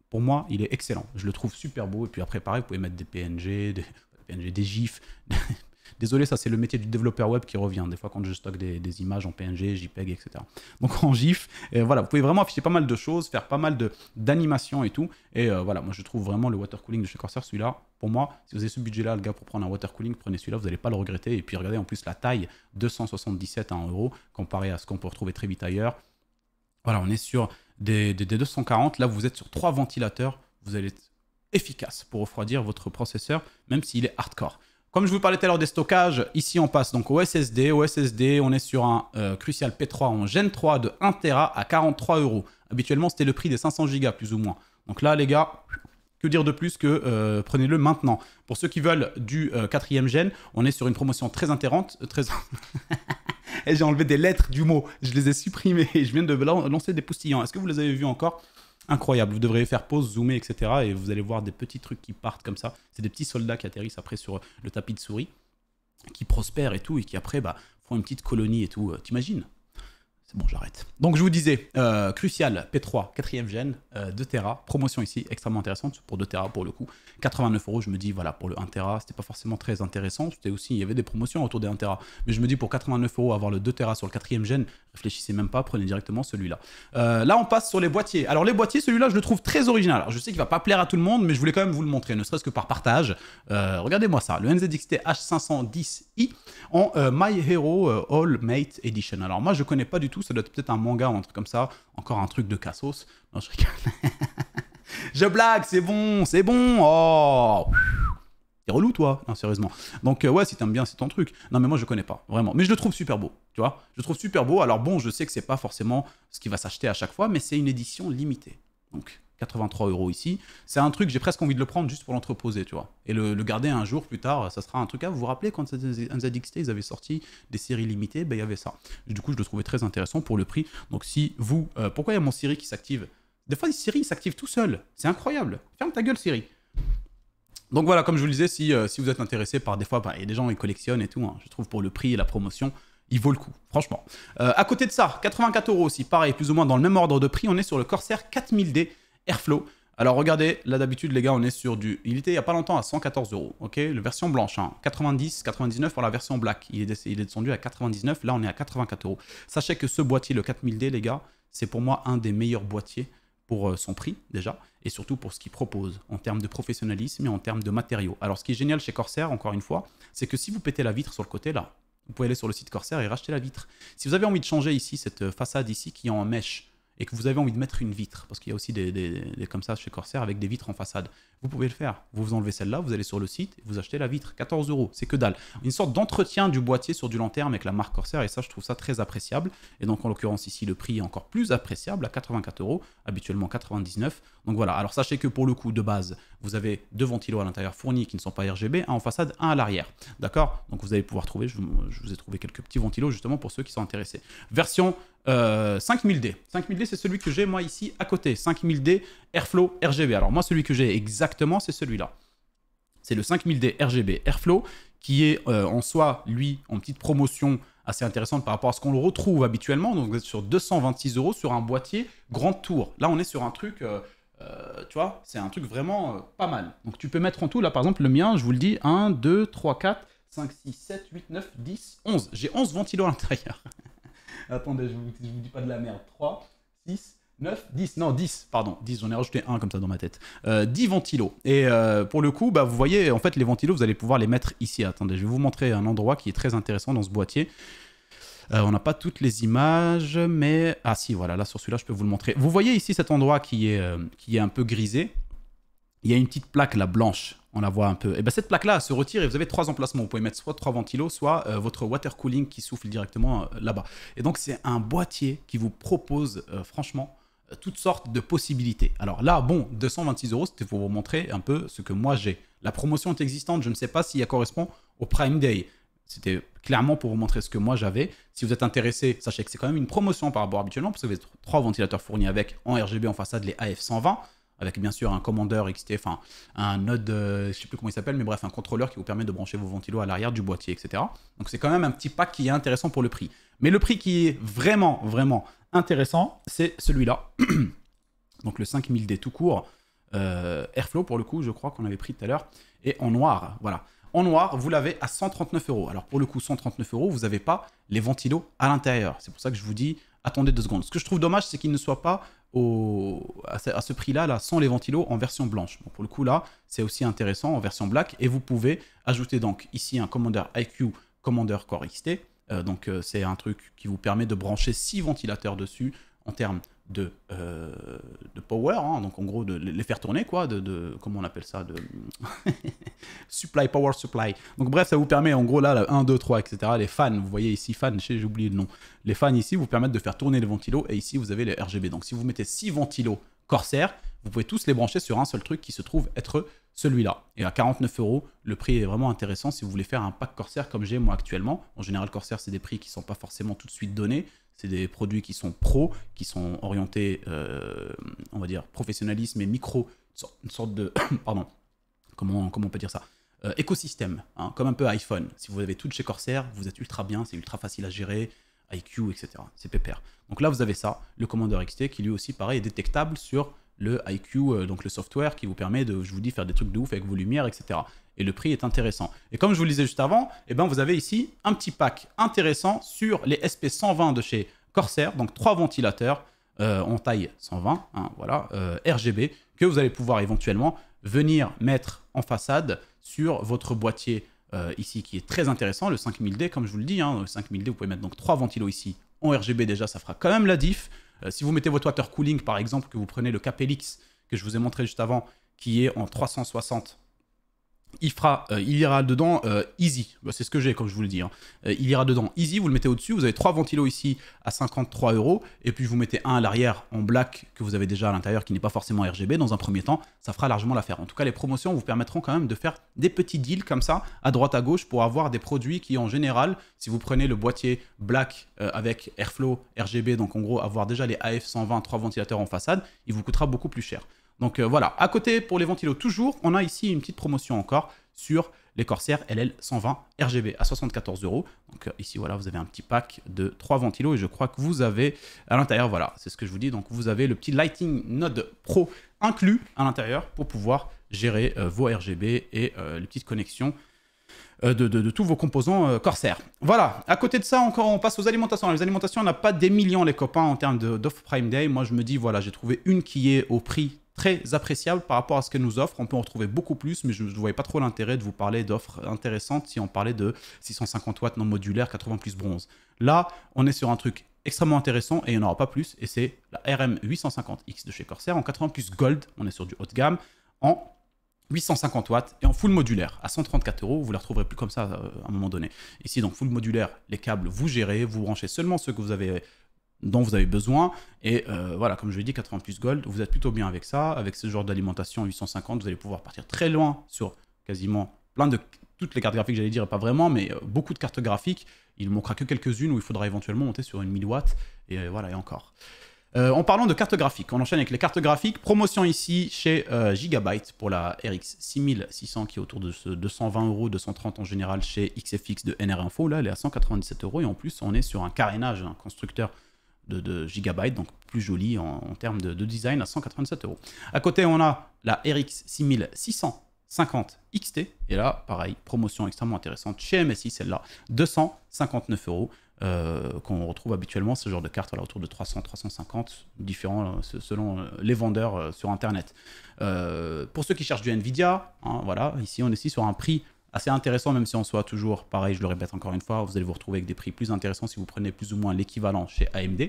pour moi, il est excellent. Je le trouve super beau, et puis après, pareil, vous pouvez mettre des PNG, des GIFs, Désolé, ça c'est le métier du développeur web qui revient, des fois quand je stocke des images en PNG, JPEG, etc. Donc en GIF, voilà, vous pouvez vraiment afficher pas mal de choses, faire pas mal d'animations et tout. Et voilà, moi je trouve vraiment le water cooling de chez Corsair, celui-là, pour moi, si vous avez ce budget-là, le gars, pour prendre un water cooling, prenez celui-là, vous n'allez pas le regretter. Et puis regardez en plus la taille, 277 à 1 €, comparé à ce qu'on peut retrouver très vite ailleurs. Voilà, on est sur des 240. Là, vous êtes sur 3 ventilateurs. Vous allez être efficace pour refroidir votre processeur, même s'il est hardcore. Comme je vous parlais tout à l'heure des stockages, ici on passe donc au SSD. Au SSD, on est sur un Crucial P3 en Gen 3 de 1 Tera à 43 €. Habituellement, c'était le prix des 500 Go plus ou moins. Donc là, les gars, que dire de plus que prenez-le maintenant. Pour ceux qui veulent du 4e Gen, on est sur une promotion très intéressante. Et j'ai enlevé des lettres du mot. Je les ai supprimées. Je viens de lancer des postillants. Est-ce que vous les avez vus encore? Incroyable. Vous devriez faire pause, zoomer, etc. Et vous allez voir des petits trucs qui partent comme ça. C'est des petits soldats qui atterrissent après sur le tapis de souris, qui prospèrent et tout, et qui après font une petite colonie et tout. T'imagines? C'est bon, j'arrête. Donc je vous disais, Crucial P3, 4e Gen, 2 Tera, promotion ici, extrêmement intéressante, pour 2 Tera pour le coup. 89 €, je me dis, voilà, pour le 1 Tera, c'était pas forcément très intéressant. C'était aussi, il y avait des promotions autour des 1 Tera. Mais je me dis, pour 89 €, avoir le 2 Tera sur le 4e Gen, réfléchissez même pas, prenez directement celui-là. Là, on passe sur les boîtiers. Alors les boîtiers, celui-là, je le trouve très original. Alors je sais qu'il va pas plaire à tout le monde, mais je voulais quand même vous le montrer, ne serait-ce que par partage. Regardez-moi ça, le NZXT H510i en My Hero All Mate Edition. Alors moi, je connais pas du tout, ça doit être peut-être un manga ou un truc comme ça, encore un truc de cassos. Non, je rigole. Je blague, c'est bon, c'est bon. Oh, t'es relou toi, non, sérieusement. Donc ouais, si t'aimes bien, c'est ton truc. Non mais moi je connais pas, vraiment. Mais je le trouve super beau, tu vois. Je le trouve super beau. Alors bon, je sais que c'est pas forcément ce qui va s'acheter à chaque fois, mais c'est une édition limitée. Donc 83 € ici. C'est un truc, j'ai presque envie de le prendre juste pour l'entreposer, tu vois. Et le garder un jour plus tard, ça sera un truc à vous vous rappelez quand NZXT, ils avaient sorti des séries limitées, ben il y avait ça. Du coup, je le trouvais très intéressant pour le prix. Donc si vous... pourquoi il y a mon Siri qui s'active? Des fois, Siri s'active tout seul. C'est incroyable. Ferme ta gueule, Siri. Donc voilà, comme je vous le disais, si vous êtes intéressé par des fois, il y a des gens qui collectionnent et tout, hein, je trouve pour le prix et la promotion, il vaut le coup, franchement. À côté de ça, 84 € aussi, pareil, plus ou moins dans le même ordre de prix, on est sur le Corsair 4000D Airflow. Alors regardez, là d'habitude les gars, on est sur du... Il était il n'y a pas longtemps à 114 €, ok? La version blanche, hein, 90, 99 pour la version black. Il est descendu à 99, là on est à 84 €. Sachez que ce boîtier, le 4000D les gars, c'est pour moi un des meilleurs boîtiers pour son prix déjà, et surtout pour ce qu'il propose en termes de professionnalisme et en termes de matériaux. Alors ce qui est génial chez Corsair, encore une fois, c'est que si vous pétez la vitre sur le côté là, vous pouvez aller sur le site Corsair et racheter la vitre. Si vous avez envie de changer ici cette façade ici qui est en mèche, et que vous avez envie de mettre une vitre, parce qu'il y a aussi des comme ça chez Corsair avec des vitres en façade, vous pouvez le faire. Vous enlevez celle-là, vous allez sur le site, vous achetez la vitre, 14 €, c'est que dalle. Une sorte d'entretien du boîtier sur du long terme avec la marque Corsair, et ça je trouve ça très appréciable. Et donc en l'occurrence ici le prix est encore plus appréciable à 84 €, habituellement 99. Donc voilà, alors sachez que pour le coup de base, vous avez 2 ventilos à l'intérieur fournis qui ne sont pas RGB, un en façade, un à l'arrière. D'accord? Donc vous allez pouvoir trouver, je vous ai trouvé quelques petits ventilos justement pour ceux qui sont intéressés. Version 5000D. 5000D, c'est celui que j'ai moi ici à côté. 5000D Airflow RGB. Alors moi, celui que j'ai exactement, c'est celui-là. C'est le 5000D RGB Airflow qui est en soi, lui, en petite promotion assez intéressante par rapport à ce qu'on le retrouve habituellement. Donc vous êtes sur 226 € sur un boîtier grande tour. Là, on est sur un truc... tu vois, c'est un truc vraiment pas mal. Donc tu peux mettre en tout, là par exemple le mien, je vous le dis, 1, 2, 3, 4, 5, 6, 7, 8, 9, 10, 11. J'ai 11 ventilos à l'intérieur. Attendez, je vous dis pas de la merde. 3, 6, 9, 10. Non, 10, pardon. 10, j'en ai rajouté un comme ça dans ma tête. 10 ventilos. Et pour le coup, bah, vous voyez, en fait, les ventilos, vous allez pouvoir les mettre ici. Attendez, je vais vous montrer un endroit qui est très intéressant dans ce boîtier. On n'a pas toutes les images, mais... Ah si, voilà, là sur celui-là, je peux vous le montrer. Vous voyez ici cet endroit qui est un peu grisé. Il y a une petite plaque là, blanche. On la voit un peu. Et bien cette plaque-là, elle se retire et vous avez 3 emplacements. Vous pouvez mettre soit 3 ventilos, soit votre water cooling qui souffle directement là-bas. Et donc c'est un boîtier qui vous propose franchement toutes sortes de possibilités. Alors là, bon, 226 €, c'était pour vous montrer un peu ce que moi j'ai. La promotion est existante, je ne sais pas si elle correspond au Prime Day. C'était clairement pour vous montrer ce que moi j'avais. Si vous êtes intéressé, sachez que c'est quand même une promotion par rapport habituellement, parce que vous avez 3 ventilateurs fournis avec en RGB en façade les AF120. Avec bien sûr un commandeur XT, enfin un node, je ne sais plus comment il s'appelle, mais bref, un contrôleur qui vous permet de brancher vos ventilos à l'arrière du boîtier, etc. Donc c'est quand même un petit pack qui est intéressant pour le prix. Mais le prix qui est vraiment, vraiment intéressant, c'est celui-là. Donc le 5000D tout court, Airflow pour le coup, je crois qu'on avait pris tout à l'heure, et en noir, voilà. En noir, vous l'avez à 139 euros. Alors pour le coup, 139 euros, vous n'avez pas les ventilos à l'intérieur. C'est pour ça que je vous dis, attendez 2 secondes. Ce que je trouve dommage, c'est qu'il ne soit pas à ce prix-là, là, sans les ventilos en version blanche. Bon, pour le coup, là, c'est aussi intéressant en version black. Et vous pouvez ajouter donc ici un Commander IQ Commander Core XT. C'est un truc qui vous permet de brancher 6 ventilateurs dessus en termes de power, hein, donc en gros de les faire tourner, quoi, comment on appelle ça, de supply, power supply. Donc bref, ça vous permet en gros là, 1, 2, 3, etc. Les fans, vous voyez ici, fans, j'ai oublié le nom. Les fans ici vous permettent de faire tourner les ventilos et ici vous avez les RGB. Donc si vous mettez 6 ventilos Corsair, vous pouvez tous les brancher sur un seul truc qui se trouve être celui-là. Et à 49 euros, le prix est vraiment intéressant si vous voulez faire un pack Corsair comme j'ai moi actuellement. En général, Corsair, c'est des prix qui ne sont pas forcément tout de suite donnés. C'est des produits qui sont pro, qui sont orientés, on va dire, professionnalisme et micro, une sorte de, pardon, comment on peut dire ça, écosystème, hein, comme un peu iPhone. Si vous avez tout de chez Corsair, vous êtes ultra bien, c'est ultra facile à gérer, IQ, etc. C'est pépère. Donc là, vous avez ça, le Commander XT, qui lui aussi, pareil, est détectable sur le IQ, donc le software qui vous permet de, je vous dis, faire des trucs de ouf avec vos lumières, etc. Et le prix est intéressant. Et comme je vous le disais juste avant, eh ben, vous avez ici un petit pack intéressant sur les SP120 de chez Corsair, donc 3 ventilateurs en taille 120, hein, voilà, RGB, que vous allez pouvoir éventuellement venir mettre en façade sur votre boîtier ici, qui est très intéressant, le 5000D, comme je vous le dis, hein, le 5000D, vous pouvez mettre donc 3 ventilos ici en RGB déjà, ça fera quand même la diff. Si vous mettez votre water cooling, par exemple, que vous prenez le Capelix, que je vous ai montré juste avant, qui est en 360, il ira dedans easy. Bah, c'est ce que j'ai, comme je vous le dis. Hein. Il ira dedans easy, vous le mettez au-dessus. Vous avez 3 ventilos ici à 53 euros. Et puis vous mettez un à l'arrière en black que vous avez déjà à l'intérieur qui n'est pas forcément RGB. Dans un premier temps, ça fera largement l'affaire. En tout cas, les promotions vous permettront quand même de faire des petits deals comme ça, à droite à gauche, pour avoir des produits qui, en général, si vous prenez le boîtier black avec Airflow, RGB, donc en gros, avoir déjà les AF120, 3 ventilateurs en façade, il vous coûtera beaucoup plus cher. Donc voilà, à côté, pour les ventilos toujours, on a ici une petite promotion encore sur les Corsair LL120 RGB à 74 euros. Donc ici, voilà, vous avez un petit pack de 3 ventilos et je crois que vous avez à l'intérieur, voilà, c'est ce que je vous dis, donc vous avez le petit Lighting Node Pro inclus à l'intérieur pour pouvoir gérer vos RGB et les petites connexions de tous vos composants Corsair. Voilà, à côté de ça, encore, on passe aux alimentations. Les alimentations, on n'a pas des millions, les copains, en termes d'offre Prime Day. Moi, je me dis, voilà, j'ai trouvé une qui est au prix très appréciable par rapport à ce qu'elle nous offre. On peut en retrouver beaucoup plus, mais je ne voyais pas trop l'intérêt de vous parler d'offres intéressantes si on parlait de 650 watts non modulaire, 80 plus bronze. Là, on est sur un truc extrêmement intéressant et il n'y en aura pas plus, et c'est la RM850X de chez Corsair en 80 plus gold. On est sur du haut de gamme en 850 watts et en full modulaire à 134 euros. Vous ne la retrouverez plus comme ça à un moment donné. Ici, donc full modulaire, les câbles, vous gérez, vous branchez seulement ceux que vous avez, dont vous avez besoin. Et voilà, comme je l'ai dit, 80 plus gold, vous êtes plutôt bien avec ça. Avec ce genre d'alimentation 850, vous allez pouvoir partir très loin sur quasiment plein de... Toutes les cartes graphiques, j'allais dire, pas vraiment, mais beaucoup de cartes graphiques. Il ne manquera que quelques-unes où il faudra éventuellement monter sur une 1000 watts. Et voilà, et encore. En parlant de cartes graphiques, on enchaîne avec les cartes graphiques. Promotion ici chez Gigabyte pour la RX 6600 qui est autour de 220 euros, 230 en général chez XFX de NR Info. Là, elle est à 197 euros et en plus, on est sur un carénage, un constructeur de Gigabyte, donc plus joli en termes de design à 197 euros. À côté, on a la RX 6650 XT. Et là, pareil, promotion extrêmement intéressante chez MSI, celle-là, 259 euros. Qu'on retrouve habituellement, ce genre de carte voilà, autour de 300-350, différents selon les vendeurs sur Internet. Pour ceux qui cherchent du Nvidia, hein, voilà, ici on est ici sur un prix assez intéressant, même si on soit toujours, pareil, je le répète encore une fois, vous allez vous retrouver avec des prix plus intéressants si vous prenez plus ou moins l'équivalent chez AMD.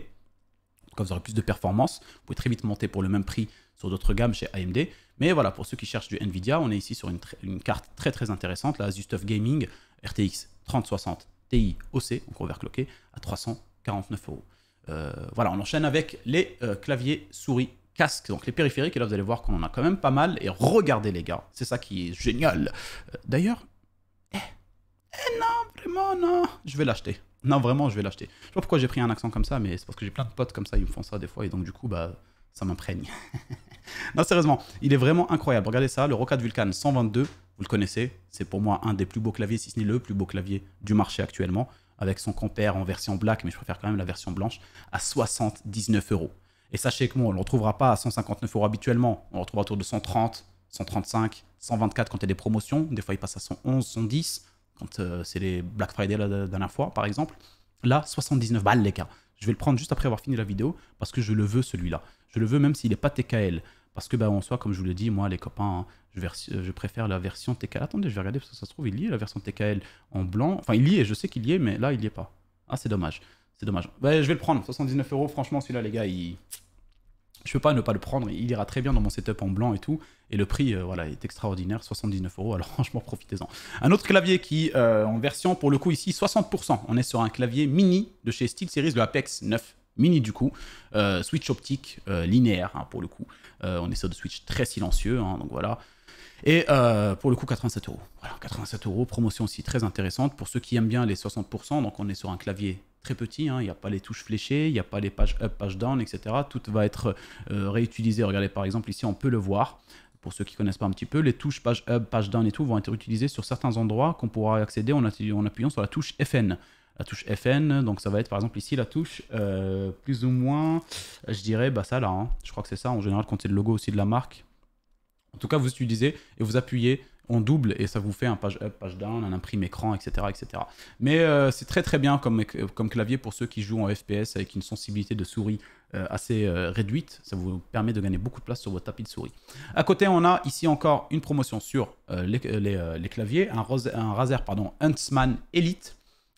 Comme vous aurez plus de performance, vous pouvez très vite monter pour le même prix sur d'autres gammes chez AMD. Mais voilà, pour ceux qui cherchent du Nvidia, on est ici sur une carte très très intéressante, la ASUS Gaming RTX 3060 Ti OC, donc overclocké, à 349 euros. Voilà, on enchaîne avec les claviers souris casques, donc les périphériques, et là vous allez voir qu'on en a quand même pas mal, et regardez les gars, c'est ça qui est génial. D'ailleurs, non, vraiment, non, je vais l'acheter. Non, vraiment, je vais l'acheter. Je sais pas pourquoi j'ai pris un accent comme ça, mais c'est parce que j'ai plein de potes comme ça, ils me font ça des fois, et donc du coup, bah, ça m'imprègne. Non, sérieusement, il est vraiment incroyable. Regardez ça, le Roccat Vulcan 122, vous le connaissez, c'est pour moi un des plus beaux claviers, si ce n'est le plus beau clavier du marché actuellement, avec son compère en version black, mais je préfère quand même la version blanche, à 79 euros. Et sachez que moi, on ne le retrouvera pas à 159 euros habituellement, on le retrouvera autour de 130, 135, 124 quand il y a des promotions. Des fois, il passe à 111, 110 quand c'est les Black Friday la dernière fois, par exemple. Là, 79 balles, les gars. Je vais le prendre juste après avoir fini la vidéo parce que je le veux, celui-là. Je le veux même s'il n'est pas TKL. Parce que, en soi, comme je vous l'ai dit, moi, les copains, hein, je préfère la version TKL. Attendez, je vais regarder parce que ça se trouve, il y est la version TKL en blanc. Enfin, il y est, je sais qu'il y est, mais là, il n'y est pas. Ah, c'est dommage. C'est dommage. Je vais le prendre. 79 €. Franchement, celui-là, les gars, je peux pas ne pas le prendre. Il ira très bien dans mon setup en blanc et tout. Et le prix, voilà, est extraordinaire. 79 €. Alors, franchement, profitez-en. Un autre clavier qui, en version, pour le coup, ici, 60%. On est sur un clavier mini de chez SteelSeries, le Apex 9. Mini du coup, switch optique linéaire hein, pour le coup. On est sur des switch très silencieux, hein, donc voilà. Et pour le coup, 87 €. Voilà, 87 €, promotion aussi très intéressante. Pour ceux qui aiment bien les 60%, donc on est sur un clavier très petit, hein, il n'y a pas les touches fléchées, il n'y a pas les pages up, page down, etc. Tout va être réutilisé. Regardez par exemple ici, on peut le voir. Pour ceux qui ne connaissent pas un petit peu, les touches page up, page down et tout vont être utilisées sur certains endroits qu'on pourra accéder en appuyant sur la touche FN. La touche FN, donc ça va être par exemple ici la touche plus ou moins, je dirais, ça là, hein. Je crois que c'est ça en général quand c'est le logo aussi de la marque. En tout cas, vous utilisez et vous appuyez en double et ça vous fait un page up, page down, un imprime écran, etc. etc. Mais c'est très très bien comme clavier pour ceux qui jouent en FPS avec une sensibilité de souris assez réduite. Ça vous permet de gagner beaucoup de place sur votre tapis de souris. À côté, on a ici encore une promotion sur les claviers, un Razer Huntsman Elite.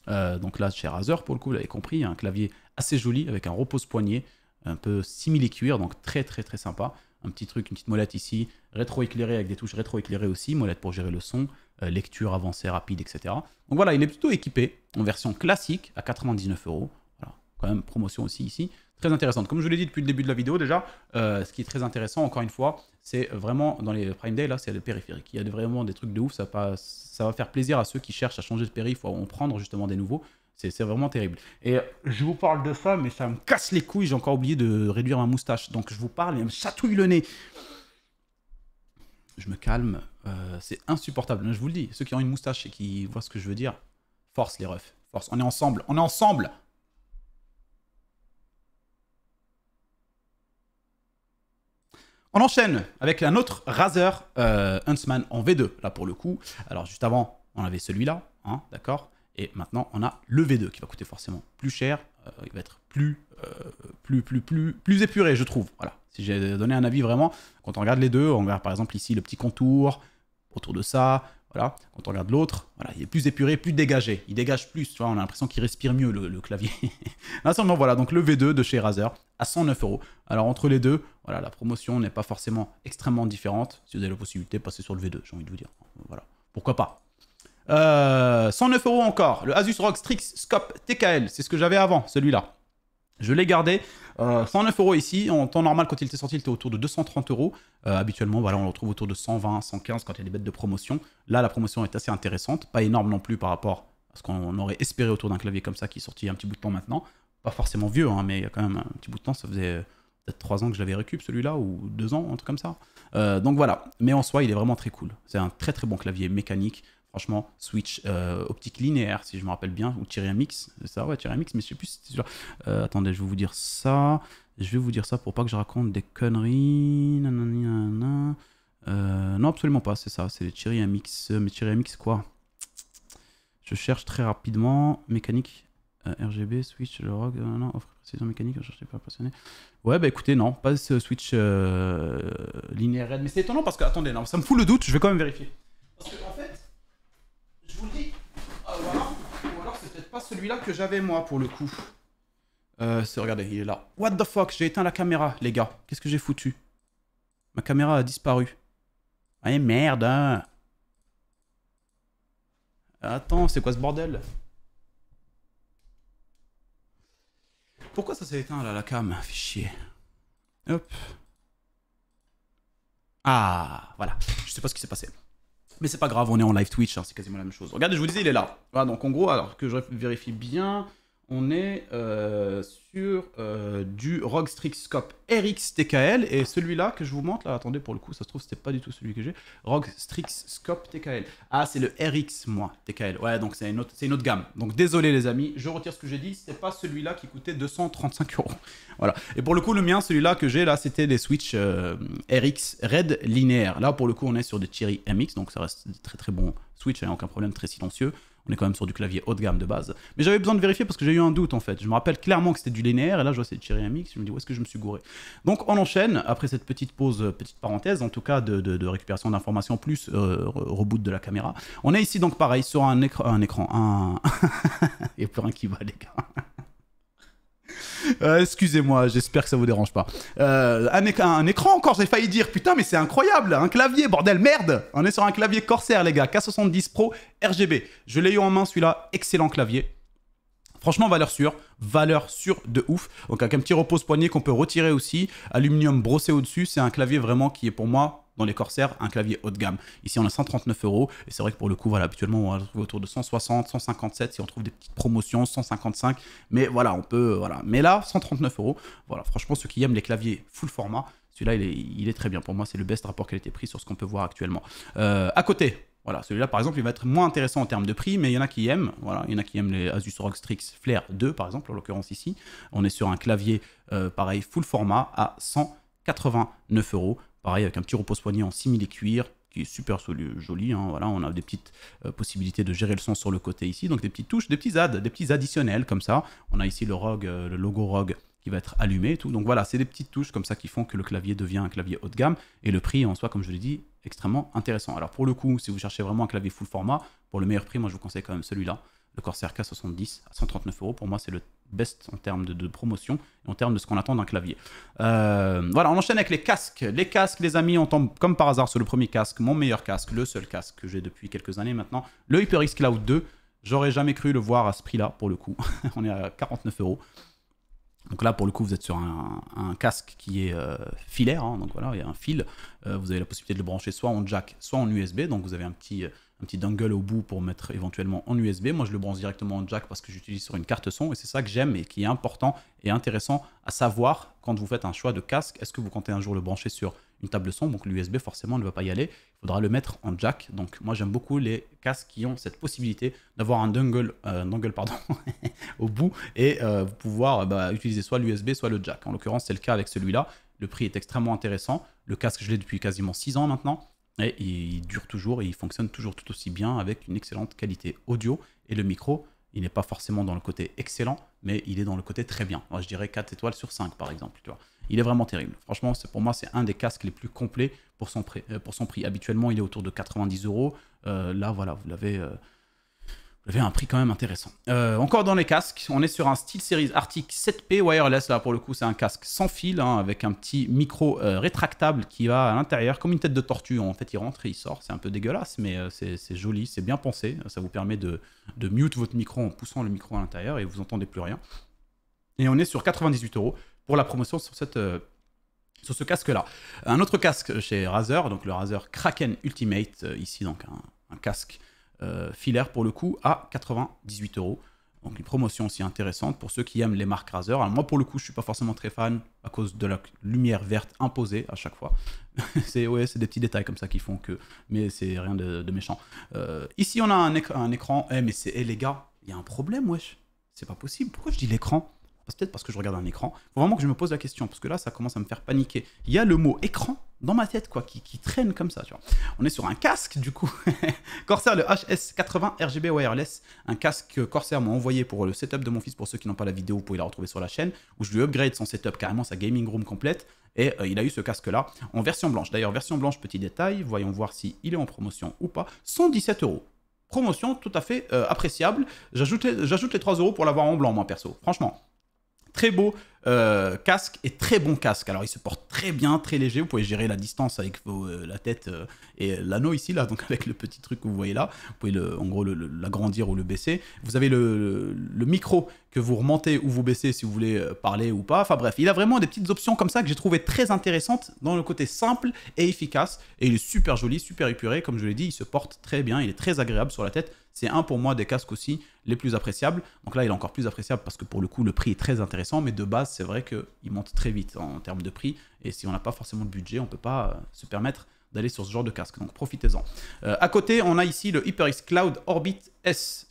Donc là, chez Razer, pour le coup, vous l'avez compris, un clavier assez joli avec un repose-poignet, un peu simili-cuir, donc très très très sympa. Un petit truc, une petite molette ici, rétro-éclairée avec des touches rétro-éclairées aussi, molette pour gérer le son, lecture avancée rapide, etc. Donc voilà, il est plutôt équipé en version classique à 99 €. Voilà, quand même promotion aussi ici. Très intéressante. Comme je vous l'ai dit depuis le début de la vidéo déjà, ce qui est très intéressant, encore une fois, c'est vraiment dans les Prime Day, là, c'est le périphérique. Il y a vraiment des trucs de ouf, ça va faire plaisir à ceux qui cherchent à changer de périph' ou à en prendre justement des nouveaux. C'est vraiment terrible. Et je vous parle de ça, mais ça me casse les couilles, j'ai encore oublié de réduire ma moustache. Donc je vous parle, il me chatouille le nez. Je me calme, c'est insupportable. Je vous le dis, ceux qui ont une moustache et qui voient ce que je veux dire, force les refs, force. On est ensemble, on est ensemble. On enchaîne avec un autre Razer Huntsman en V2, là pour le coup. Alors juste avant, on avait celui-là, hein, d'accord. Et maintenant, on a le V2 qui va coûter forcément plus cher. Il va être plus épuré, je trouve. Voilà. Si j'ai donné un avis vraiment, quand on regarde les deux, on regarde par exemple ici le petit contour autour de ça. Voilà. Quand on regarde l'autre, voilà, il est plus épuré, plus dégagé. Il dégage plus, tu vois, on a l'impression qu'il respire mieux le clavier. Non, seulement voilà, donc le V2 de chez Razer à 109 €. Alors entre les deux, voilà, la promotion n'est pas forcément extrêmement différente. Si vous avez la possibilité, passez sur le V2, j'ai envie de vous dire. Voilà. Pourquoi pas. 109 € encore, le Asus ROG Strix Scope TKL, c'est ce que j'avais avant, celui-là. Je l'ai gardé, 109 € ici, en temps normal quand il était sorti, il était autour de 230 €. Habituellement, voilà, on le retrouve autour de 120, 115 quand il y a des bêtes de promotion. Là, la promotion est assez intéressante, pas énorme non plus par rapport à ce qu'on aurait espéré autour d'un clavier comme ça qui est sorti il y a un petit bout de temps maintenant. Pas forcément vieux, hein, mais il y a quand même un petit bout de temps, ça faisait peut-être 3 ans que je l'avais récup celui-là, ou 2 ans, un truc comme ça. Donc voilà, mais en soi, il est vraiment très cool. C'est un très très bon clavier mécanique. Franchement, switch optique linéaire, si je me rappelle bien, ou Tyriamix, c'est ça, ouais, Tyriamix, mais je sais plus si c'est celui-là. Attendez, je vais vous dire ça. Je vais vous dire ça pour pas que je raconte des conneries. Non, absolument pas, c'est ça, c'est les Tyriamix. Mais Tyriamix quoi? Je cherche très rapidement. Mécanique, RGB, switch, le ROG, non, offre précision mécanique, je cherchais pas passionné. Ouais, bah écoutez, non, pas ce switch linéaire red. Mais c'est étonnant parce que, attendez, non, ça me fout le doute, je vais quand même vérifier. Parce que, en fait, je vous le dis, voilà, ou alors c'est peut-être pas celui-là que j'avais moi pour le coup. Regardez, il est là. What the fuck, j'ai éteint la caméra, les gars. Qu'est-ce que j'ai foutu? Ma caméra a disparu. Ah merde, hein. Attends, c'est quoi ce bordel? Pourquoi ça s'est éteint là, la cam? Fait chier. Hop. Ah, voilà. Je sais pas ce qui s'est passé. Mais c'est pas grave, on est en live Twitch, hein, c'est quasiment la même chose. Regardez, je vous disais, il est là. Voilà, donc en gros, alors que je vérifie bien, on est sur du ROG Strix Scope RX TKL, et celui-là que je vous montre, là, attendez, pour le coup, ça se trouve, c'était pas du tout celui que j'ai. ROG Strix Scope TKL. Ah, c'est le RX, moi, TKL. Ouais, donc c'est une autre gamme. Donc désolé, les amis, je retire ce que j'ai dit, c'était pas celui-là qui coûtait 235 €. Voilà. Et pour le coup, le mien, celui-là que j'ai, là, c'était des Switch RX Red linéaire. Là, pour le coup, on est sur des Cherry MX, donc ça reste des très très bons Switch, hein, aucun problème, très silencieux. On est quand même sur du clavier haut de gamme de base. Mais j'avais besoin de vérifier parce que j'ai eu un doute en fait. Je me rappelle clairement que c'était du linéaire et là je vois c'est Cherry MX. Je me dis où est-ce que je me suis gouré. Donc on enchaîne après cette petite pause, petite parenthèse en tout cas de récupération d'informations plus reboot de la caméra. On est ici donc pareil sur un écran. Il n'y a plus rien qui va les gars. Excusez-moi, j'espère que ça vous dérange pas. Un écran encore, j'ai failli dire. Putain, mais c'est incroyable. Un clavier, bordel, merde. On est sur un clavier Corsair, les gars. K70 Pro RGB. Je l'ai eu en main, celui-là. Excellent clavier. Franchement, valeur sûre de ouf. Donc avec un petit repose-poignet qu'on peut retirer aussi. Aluminium brossé au-dessus. C'est un clavier vraiment qui est pour moi, dans les Corsair, un clavier haut de gamme. Ici, on a 139 €. Et c'est vrai que pour le coup, voilà, habituellement, on va le trouver autour de 160, 157. Si on trouve des petites promotions, 155. Mais voilà, on peut... Voilà. Mais là, 139 €. Voilà, franchement, ceux qui aiment les claviers full format, celui-là, il est très bien. Pour moi, c'est le best rapport qualité-prix sur ce qu'on peut voir actuellement. À côté... Voilà, celui-là par exemple, il va être moins intéressant en termes de prix, mais il y en a qui aiment. Voilà, il y en a qui aiment les Asus ROG Strix Flare 2 par exemple, en l'occurrence ici. On est sur un clavier pareil, full format à 189 €. Pareil, avec un petit repose-poignet en simili cuir, qui est super joli. Hein, voilà, on a des petites possibilités de gérer le son sur le côté ici. Donc des petites touches, des petits additionnels comme ça. On a ici le ROG, le logo ROG qui va être allumé et tout. Donc voilà, c'est des petites touches comme ça qui font que le clavier devient un clavier haut de gamme. Et le prix en soi, comme je l'ai dit, extrêmement intéressant. Alors pour le coup, si vous cherchez vraiment un clavier full format, pour le meilleur prix, moi je vous conseille quand même celui-là, le Corsair K70 à 139 €. Pour moi, c'est le best en termes de promotion et en termes de ce qu'on attend d'un clavier. Voilà, on enchaîne avec les casques. Les casques, les amis, on tombe comme par hasard sur le premier casque, mon meilleur casque, le seul casque que j'ai depuis quelques années maintenant, le HyperX Cloud 2. J'aurais jamais cru le voir à ce prix-là, pour le coup. On est à 49 €. Donc là, pour le coup, vous êtes sur un casque qui est filaire, hein, donc voilà, il y a un fil. Vous avez la possibilité de le brancher soit en jack, soit en USB. Donc vous avez un petit dongle au bout pour mettre éventuellement en USB. Moi, je le branche directement en jack parce que j'utilise sur une carte son. Et c'est ça que j'aime et qui est important et intéressant à savoir quand vous faites un choix de casque. Est-ce que vous comptez un jour le brancher sur une table son? Donc l'USB, forcément, ne va pas y aller. Il faudra le mettre en jack. Donc moi, j'aime beaucoup les casques qui ont cette possibilité d'avoir un dongle au bout et pouvoir utiliser soit l'USB, soit le jack. En l'occurrence, c'est le cas avec celui-là. Le prix est extrêmement intéressant. Le casque, je l'ai depuis quasiment 6 ans maintenant. Et il dure toujours et il fonctionne toujours tout aussi bien avec une excellente qualité audio. Et le micro, il n'est pas forcément dans le côté excellent, mais il est dans le côté très bien. Moi, je dirais 4 étoiles sur 5 par exemple. Tu vois. Il est vraiment terrible. Franchement, pour moi, c'est un des casques les plus complets pour son prix. Habituellement, il est autour de 90 €. Là, voilà, vous l'avez un prix quand même intéressant. Encore dans les casques, on est sur un SteelSeries Arctic 7P wireless. Là, pour le coup, c'est un casque sans fil, hein, avec un petit micro rétractable qui va à l'intérieur, comme une tête de tortue. En fait, il rentre et il sort. C'est un peu dégueulasse, mais c'est joli, c'est bien pensé. Ça vous permet de mute votre micro en poussant le micro à l'intérieur et vous n'entendez plus rien. Et on est sur 98 € pour la promotion sur ce casque-là. Un autre casque chez Razer, donc le Razer Kraken Ultimate, ici, donc un casque filaire pour le coup à 98 €. Donc une promotion aussi intéressante pour ceux qui aiment les marques Razer. Alors moi pour le coup je suis pas forcément très fan à cause de la lumière verte imposée à chaque fois. c'est des petits détails comme ça qui font que... Mais c'est rien de méchant. Ici on a un écran. Mais les gars, il y a un problème wesh. C'est pas possible. Pourquoi je dis l'écran? Peut-être parce que je regarde un écran. Faut vraiment que je me pose la question, parce que là, ça commence à me faire paniquer. Il y a le mot écran dans ma tête, quoi, qui traîne comme ça, tu vois. On est sur un casque, du coup. Corsair, le HS80 RGB Wireless. Un casque que Corsair m'a envoyé pour le setup de mon fils. Pour ceux qui n'ont pas la vidéo, vous pouvez la retrouver sur la chaîne, où je lui upgrade son setup, carrément sa gaming room complète. Et il a eu ce casque-là en version blanche. D'ailleurs, version blanche, petit détail, voyons voir s'il est en promotion ou pas. 117 €. Promotion tout à fait appréciable. J'ajoute les 3 € pour l'avoir en blanc, moi, perso. Franchement. Très beau casque et très bon casque. Alors il se porte très bien, très léger. Vous pouvez gérer la distance avec la tête et l'anneau ici, là, donc avec le petit truc que vous voyez là. Vous pouvez en gros l'agrandir ou le baisser. Vous avez le micro que vous remontez ou vous baissez si vous voulez parler ou pas. Enfin bref, il a vraiment des petites options comme ça que j'ai trouvé très intéressantes dans le côté simple et efficace. Et il est super joli, super épuré. Comme je l'ai dit, il se porte très bien, il est très agréable sur la tête. c'est un pour moi des casques aussi les plus appréciables. Donc là, il est encore plus appréciable parce que pour le coup, le prix est très intéressant, mais de base, c'est vrai qu'il monte très vite en termes de prix. Et si on n'a pas forcément le budget, on ne peut pas se permettre d'aller sur ce genre de casque. Donc profitez-en. À côté, on a ici le HyperX Cloud Orbit S.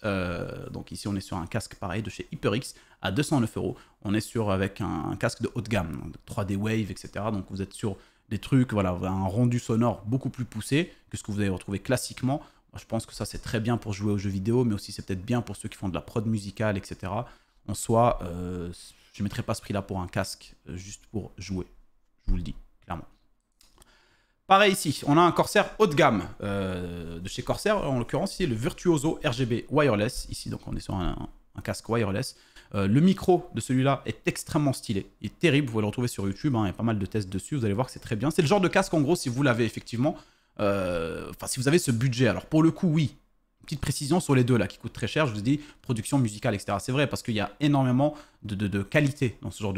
Donc ici, on est sur un casque pareil de chez HyperX à 209 €. On est avec un casque de haut de gamme, donc 3D Wave, etc. Donc vous êtes sur des trucs, voilà, un rendu sonore beaucoup plus poussé que ce que vous allez retrouver classiquement. Je pense que ça, c'est très bien pour jouer aux jeux vidéo, mais aussi c'est peut-être bien pour ceux qui font de la prod musicale, etc. En soi, je ne mettrai pas ce prix-là pour un casque juste pour jouer. Je vous le dis, clairement. Pareil ici, on a un Corsair haut de gamme de chez Corsair, en l'occurrence ici le Virtuoso RGB Wireless, ici donc on est sur un casque wireless. Le micro de celui-là est extrêmement stylé, il est terrible, vous pouvez le retrouver sur YouTube, hein, il y a pas mal de tests dessus, vous allez voir que c'est très bien. C'est le genre de casque en gros si vous l'avez effectivement, si vous avez ce budget, alors pour le coup oui, petite précision sur les deux là qui coûtent très cher, je vous dis production musicale, etc. C'est vrai parce qu'il y a énormément de qualité dans ce genre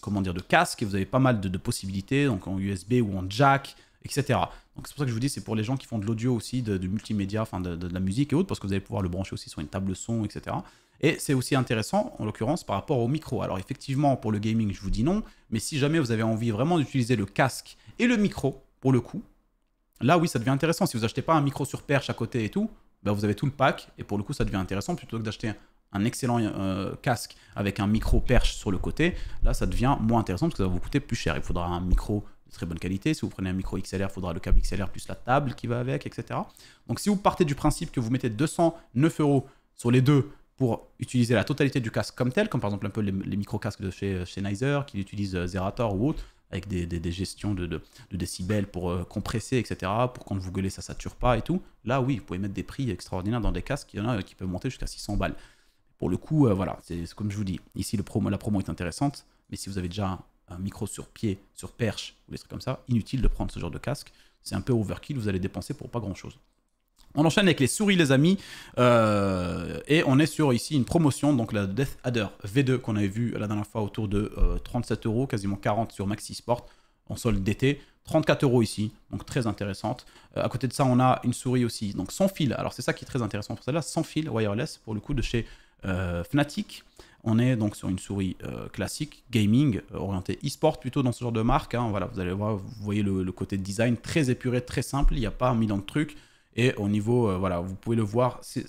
comment dire, de casque et vous avez pas mal de possibilités, donc en USB ou en jack, etc. Donc c'est pour ça que je vous dis, c'est pour les gens qui font de l'audio aussi, du multimédia, enfin de la musique et autres, parce que vous allez pouvoir le brancher aussi sur une table son, etc. Et c'est aussi intéressant, en l'occurrence, par rapport au micro. Alors effectivement, pour le gaming, je vous dis non, mais si jamais vous avez envie vraiment d'utiliser le casque et le micro, pour le coup, là, oui, ça devient intéressant. Si vous achetez pas un micro sur perche à côté et tout, bah, vous avez tout le pack. Et pour le coup, ça devient intéressant. Plutôt que d'acheter un excellent casque avec un micro perche sur le côté, là, ça devient moins intéressant parce que ça va vous coûter plus cher. Il faudra un micro de très bonne qualité. Si vous prenez un micro XLR, il faudra le câble XLR plus la table qui va avec, etc. Donc, si vous partez du principe que vous mettez 209 € sur les deux pour utiliser la totalité du casque comme tel, comme par exemple un peu les micro-casques de chez Sennheiser, qui utilisent Zerator ou autre, avec des gestions de décibels pour compresser, etc. Pour quand vous gueulez, ça ne sature pas et tout. Là, oui, vous pouvez mettre des prix extraordinaires dans des casques. Il y en a qui peuvent monter jusqu'à 600 balles. Pour le coup, voilà, c'est comme je vous dis. Ici, la promo est intéressante, mais si vous avez déjà un micro sur pied, sur perche, ou des trucs comme ça, inutile de prendre ce genre de casque. C'est un peu overkill, vous allez dépenser pour pas grand-chose. On enchaîne avec les souris, les amis, et on est sur ici une promotion, donc la Death Adder V2 qu'on avait vu la dernière fois autour de 37 €, quasiment 40 sur Maxi Sport, en solde d'été, 34 € ici, donc très intéressante. À côté de ça, on a une souris aussi, donc sans fil. Alors c'est ça qui est très intéressant pour celle-là, sans fil, wireless, pour le coup de chez Fnatic. On est donc sur une souris classique, gaming, orientée e-sport plutôt dans ce genre de marque. Hein. Voilà, vous allez voir, vous voyez le côté design très épuré, très simple, il n'y a pas un million de trucs. Et au niveau, voilà, vous pouvez le voir, ça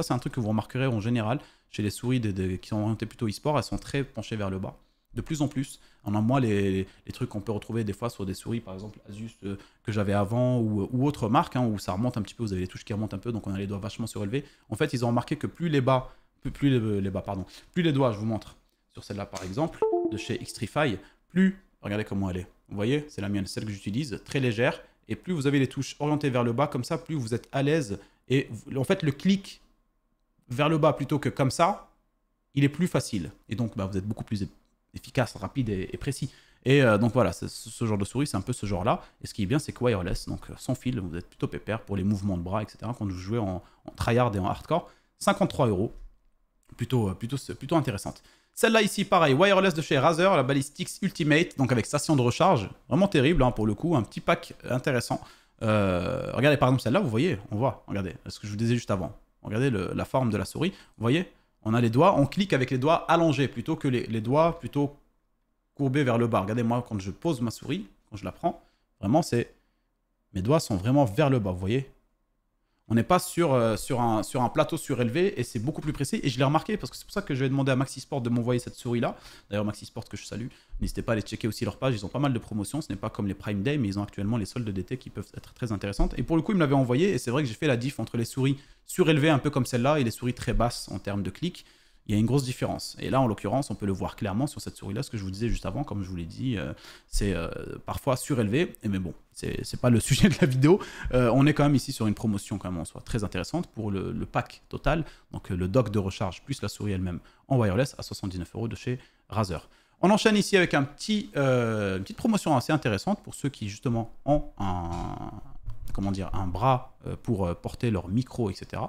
c'est un truc que vous remarquerez en général chez les souris qui sont orientées plutôt e-sport, elles sont très penchées vers le bas. De plus en plus, on a moins les trucs qu'on peut retrouver des fois sur des souris, par exemple Asus que j'avais avant ou autres marques, hein, où ça remonte un petit peu, vous avez les touches qui remontent un peu, donc on a les doigts vachement surélevés. En fait, ils ont remarqué que plus les doigts, je vous montre, sur celle-là par exemple, de chez Xtrify, plus, regardez comment elle est, vous voyez, c'est la mienne, celle que j'utilise, très légère. Et plus vous avez les touches orientées vers le bas, comme ça, plus vous êtes à l'aise. Et en fait, le clic vers le bas plutôt que comme ça, il est plus facile. Et donc, bah, vous êtes beaucoup plus efficace, rapide et précis. Et donc voilà, ce genre de souris, c'est un peu ce genre-là. Et ce qui est bien, c'est que wireless, donc sans fil, vous êtes plutôt pépère pour les mouvements de bras, etc. Quand vous jouez en tryhard et en hardcore, 53 €. Plutôt intéressante. Celle-là ici, pareil, wireless de chez Razer, la Ballistix Ultimate, donc avec station de recharge, vraiment terrible hein, pour le coup, un petit pack intéressant. Regardez par exemple celle-là, vous voyez, on voit, regardez, ce que je vous disais juste avant. Regardez la forme de la souris, vous voyez, on a les doigts, on clique avec les doigts allongés plutôt que les doigts plutôt courbés vers le bas. Regardez moi, quand je pose ma souris, quand je la prends, vraiment mes doigts sont vraiment vers le bas, vous voyez. On n'est pas sur un plateau surélevé et c'est beaucoup plus précis. Et je l'ai remarqué parce que c'est pour ça que je vais demander à Maxi Sport de m'envoyer cette souris-là. D'ailleurs, Maxi Sport que je salue, n'hésitez pas à aller checker aussi leur page. Ils ont pas mal de promotions. Ce n'est pas comme les Prime Day, mais ils ont actuellement les soldes d'été qui peuvent être très intéressantes. Et pour le coup, ils me l'avaient envoyé et c'est vrai que j'ai fait la diff entre les souris surélevées un peu comme celle-là et les souris très basses en termes de clics. Il y a une grosse différence. Et là, en l'occurrence, on peut le voir clairement sur cette souris-là. Ce que je vous disais juste avant, comme je vous l'ai dit, c'est parfois surélevé. Mais bon, c'est pas le sujet de la vidéo. On est quand même ici sur une promotion quand même en soi très intéressante pour le pack total. Donc le dock de recharge plus la souris elle-même en wireless à 79 € de chez Razer. On enchaîne ici avec une petite promotion assez intéressante pour ceux qui justement ont un bras pour porter leur micro, etc.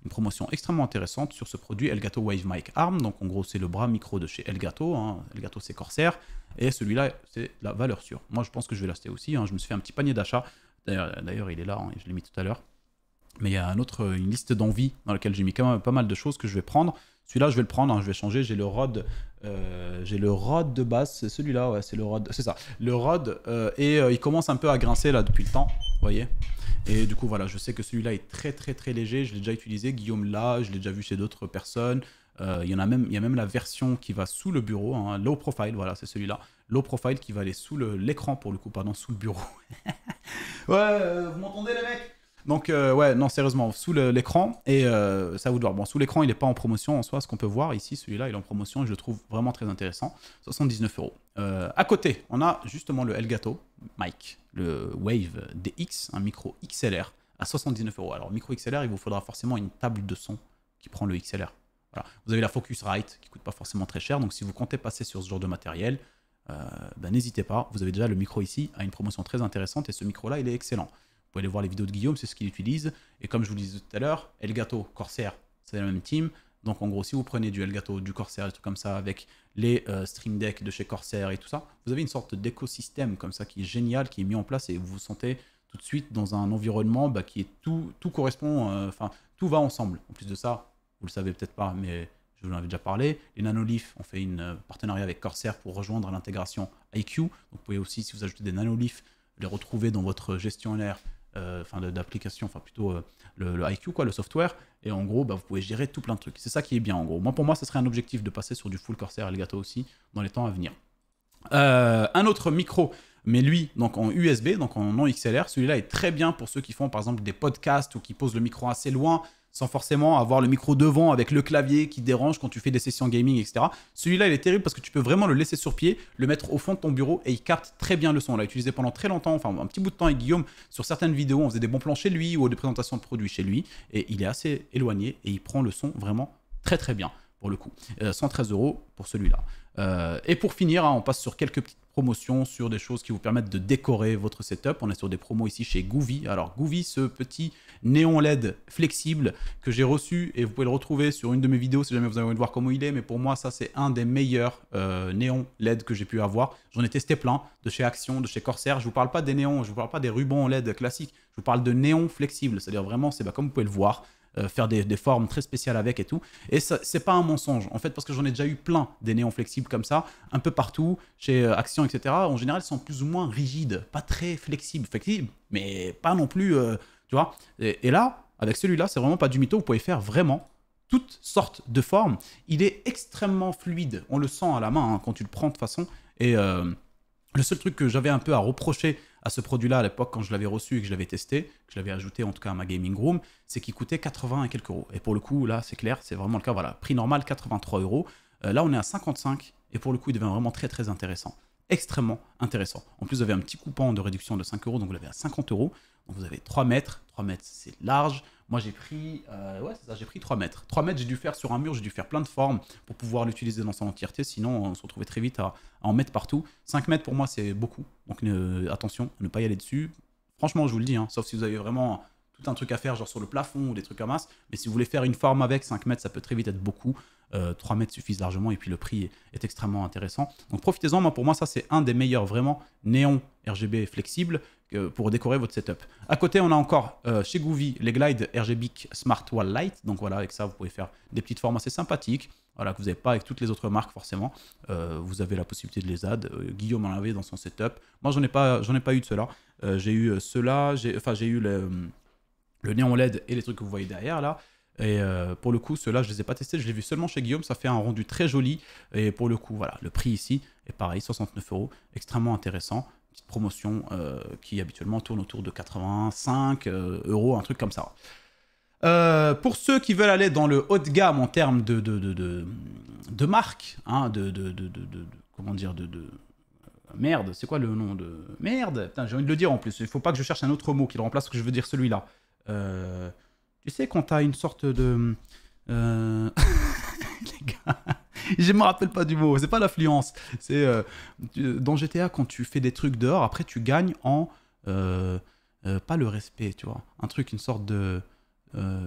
Une promotion extrêmement intéressante sur ce produit Elgato Wave Mic Arm. Donc en gros, c'est le bras micro de chez Elgato. Hein. Elgato, c'est Corsair. Et celui-là, c'est la valeur sûre. Moi, je pense que je vais l'acheter aussi. Hein. Je me suis fait un petit panier d'achat. D'ailleurs, il est là. Hein, je l'ai mis tout à l'heure. Mais il y a une liste d'envies dans laquelle j'ai mis quand même pas mal de choses que je vais prendre. Celui-là, je vais le prendre, hein, je vais changer. J'ai le Rod de base, c'est celui-là, ouais, c'est le Rod, c'est ça. Le Rod, il commence un peu à grincer là depuis le temps, vous voyez. Et du coup, voilà, je sais que celui-là est très très très léger. Je l'ai déjà utilisé, Guillaume là, je l'ai déjà vu chez d'autres personnes. Il y a même la version qui va sous le bureau, hein, low profile, voilà, c'est celui-là. Low profile qui va aller sous l'écran pour le coup, pardon, sous le bureau. Ouais, vous m'entendez les mecs? Donc, ouais, non, sérieusement, sous l'écran, et ça vous doit. Bon, sous l'écran, il n'est pas en promotion en soi, ce qu'on peut voir ici, celui-là, il est en promotion, et je le trouve vraiment très intéressant. 79 €. À côté, on a justement le Elgato Mic, le Wave DX, un micro XLR à 79 €. Alors, micro XLR, il vous faudra forcément une table de son qui prend le XLR. Voilà. Vous avez la Focusrite qui coûte pas forcément très cher, donc si vous comptez passer sur ce genre de matériel, ben, n'hésitez pas. Vous avez déjà le micro ici à une promotion très intéressante, et ce micro-là, il est excellent. Vous pouvez aller voir les vidéos de Guillaume, c'est ce qu'il utilise. Et comme je vous le disais tout à l'heure, Elgato, Corsair, c'est la même team. Donc en gros, si vous prenez du Elgato, du Corsair, des trucs comme ça, avec les Stream Deck de chez Corsair et tout ça, vous avez une sorte d'écosystème comme ça qui est génial, qui est mis en place, et vous vous sentez tout de suite dans un environnement qui est tout correspond, enfin tout va ensemble. En plus de ça, vous le savez peut-être pas, mais je vous en avais déjà parlé, les Nanolith ont fait une partenariat avec Corsair pour rejoindre l'intégration IQ. Donc vous pouvez aussi, si vous ajoutez des Nanolith, les retrouver dans votre gestionnaire d'application, enfin plutôt le IQ, quoi, le software, et en gros, vous pouvez gérer tout plein de trucs. C'est ça qui est bien, en gros. Pour moi, ce serait un objectif de passer sur du full Corsair Elgato aussi, dans les temps à venir. Un autre micro, mais lui, donc en USB, donc en non XLR, celui-là est très bien pour ceux qui font, par exemple, des podcasts ou qui posent le micro assez loin, sans forcément avoir le micro devant avec le clavier qui dérange quand tu fais des sessions gaming, etc. Celui-là, il est terrible parce que tu peux vraiment le laisser sur pied, le mettre au fond de ton bureau et il capte très bien le son. On l'a utilisé pendant très longtemps, enfin un petit bout de temps avec Guillaume. Sur certaines vidéos, on faisait des bons plans chez lui ou des présentations de produits chez lui et il est assez éloigné et il prend le son vraiment très très bien pour le coup. 113 € pour celui-là. Et pour finir, hein, on passe sur quelques petites promotions sur des choses qui vous permettent de décorer votre setup. On est sur des promos ici chez Goovy. Alors Goovy, ce petit néon LED flexible que j'ai reçu et vous pouvez le retrouver sur une de mes vidéos si jamais vous avez envie de voir comment il est. Mais pour moi, ça c'est un des meilleurs néons LED que j'ai pu avoir. J'en ai testé plein de chez Action, de chez Corsair. Je vous parle pas des néons, je vous parle pas des rubans LED classiques. Je vous parle de néons flexibles. C'est-à-dire vraiment, c'est comme vous pouvez le voir. Faire des formes très spéciales avec et tout. Et c'est pas un mensonge, en fait, parce que j'en ai déjà eu plein des néons flexibles comme ça, un peu partout, chez Action, etc. En général, ils sont plus ou moins rigides, pas très flexibles, mais pas non plus, tu vois. Et là, avec celui-là, c'est vraiment pas du mytho, vous pouvez faire vraiment toutes sortes de formes. Il est extrêmement fluide, on le sent à la main hein, quand tu le prends de façon. Et le seul truc que j'avais un peu à reprocher à ce produit-là à l'époque quand je l'avais reçu et que je l'avais testé, que je l'avais ajouté en tout cas à ma gaming room, c'est qu'il coûtait 80 et quelques euros. Et pour le coup, là, c'est clair, c'est vraiment le cas. Voilà, prix normal, 83 €. Là, on est à 55 et pour le coup, il devient vraiment très très intéressant. Extrêmement intéressant. En plus, vous avez un petit coupon de réduction de 5 €, donc vous l'avez à 50 €. Donc vous avez 3 mètres. 3 mètres, c'est large. Moi, j'ai pris, ouais, c'est ça, j'ai pris 3 mètres. 3 mètres, j'ai dû faire sur un mur, j'ai dû faire plein de formes pour pouvoir l'utiliser dans son entièreté. Sinon, on se retrouvait très vite à en mettre partout. 5 mètres, pour moi, c'est beaucoup. Donc, attention, à ne pas y aller dessus. Franchement, je vous le dis, hein, sauf si vous avez vraiment tout un truc à faire, genre sur le plafond ou des trucs à masse. Mais si vous voulez faire une forme avec 5 mètres, ça peut très vite être beaucoup. 3 mètres suffisent largement et puis le prix est extrêmement intéressant. Donc profitez-en, pour moi ça c'est un des meilleurs vraiment néons RGB flexibles pour décorer votre setup. À côté on a encore chez Goovy les Glide RGB Smart Wall Light. Donc voilà, avec ça vous pouvez faire des petites formes assez sympathiques. Voilà, que vous n'avez pas avec toutes les autres marques forcément. Vous avez la possibilité de les add. Guillaume en avait dans son setup. Moi j'en ai pas eu de ceux-là. J'ai eu ceux-là, j'ai eu le néon LED et les trucs que vous voyez derrière là. Et pour le coup, ceux-là, je les ai pas testés, je l'ai vu seulement chez Guillaume, ça fait un rendu très joli. Et pour le coup, voilà, le prix ici est pareil, 69 €, extrêmement intéressant. Petite promotion qui habituellement tourne autour de 85 €, un truc comme ça. Pour ceux qui veulent aller dans le haut de gamme en termes de marque, hein, comment dire, merde, c'est quoi le nom de... Merde, putain, j'ai envie de le dire en plus, il faut pas que je cherche un autre mot qui le remplace, parce que je veux dire celui-là. Tu sais, quand t'as une sorte de... Les gars, je me rappelle pas du mot, c'est pas l'affluence. C'est dans GTA, quand tu fais des trucs dehors, après tu gagnes en... pas le respect, tu vois. Un truc, une sorte de...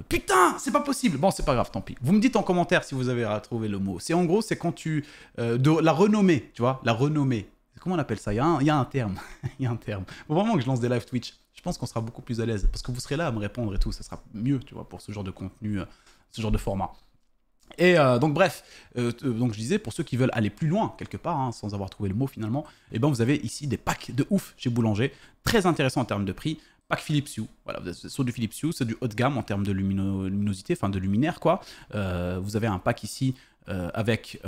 putain, c'est pas possible. Bon, c'est pas grave, tant pis. Vous me dites en commentaire si vous avez trouvé le mot. C'est en gros, c'est quand tu... la renommée, tu vois, la renommée. Comment on appelle ça? Il y a un terme. Il y a un terme. Faut vraiment que je lance des live Twitch. je pense qu'on sera beaucoup plus à l'aise. Parce que vous serez là à me répondre et tout, ça sera mieux, tu vois, pour ce genre de contenu, ce genre de format. Et donc bref, donc je disais, pour ceux qui veulent aller plus loin, quelque part, hein, sans avoir trouvé le mot finalement, et ben vous avez ici des packs de ouf chez Boulanger, très intéressants en termes de prix. Pack Philips Hue, voilà, c'est sur du Philips Hue, c'est du haut de gamme en termes de luminosité, enfin de luminaire quoi. Vous avez un pack ici avec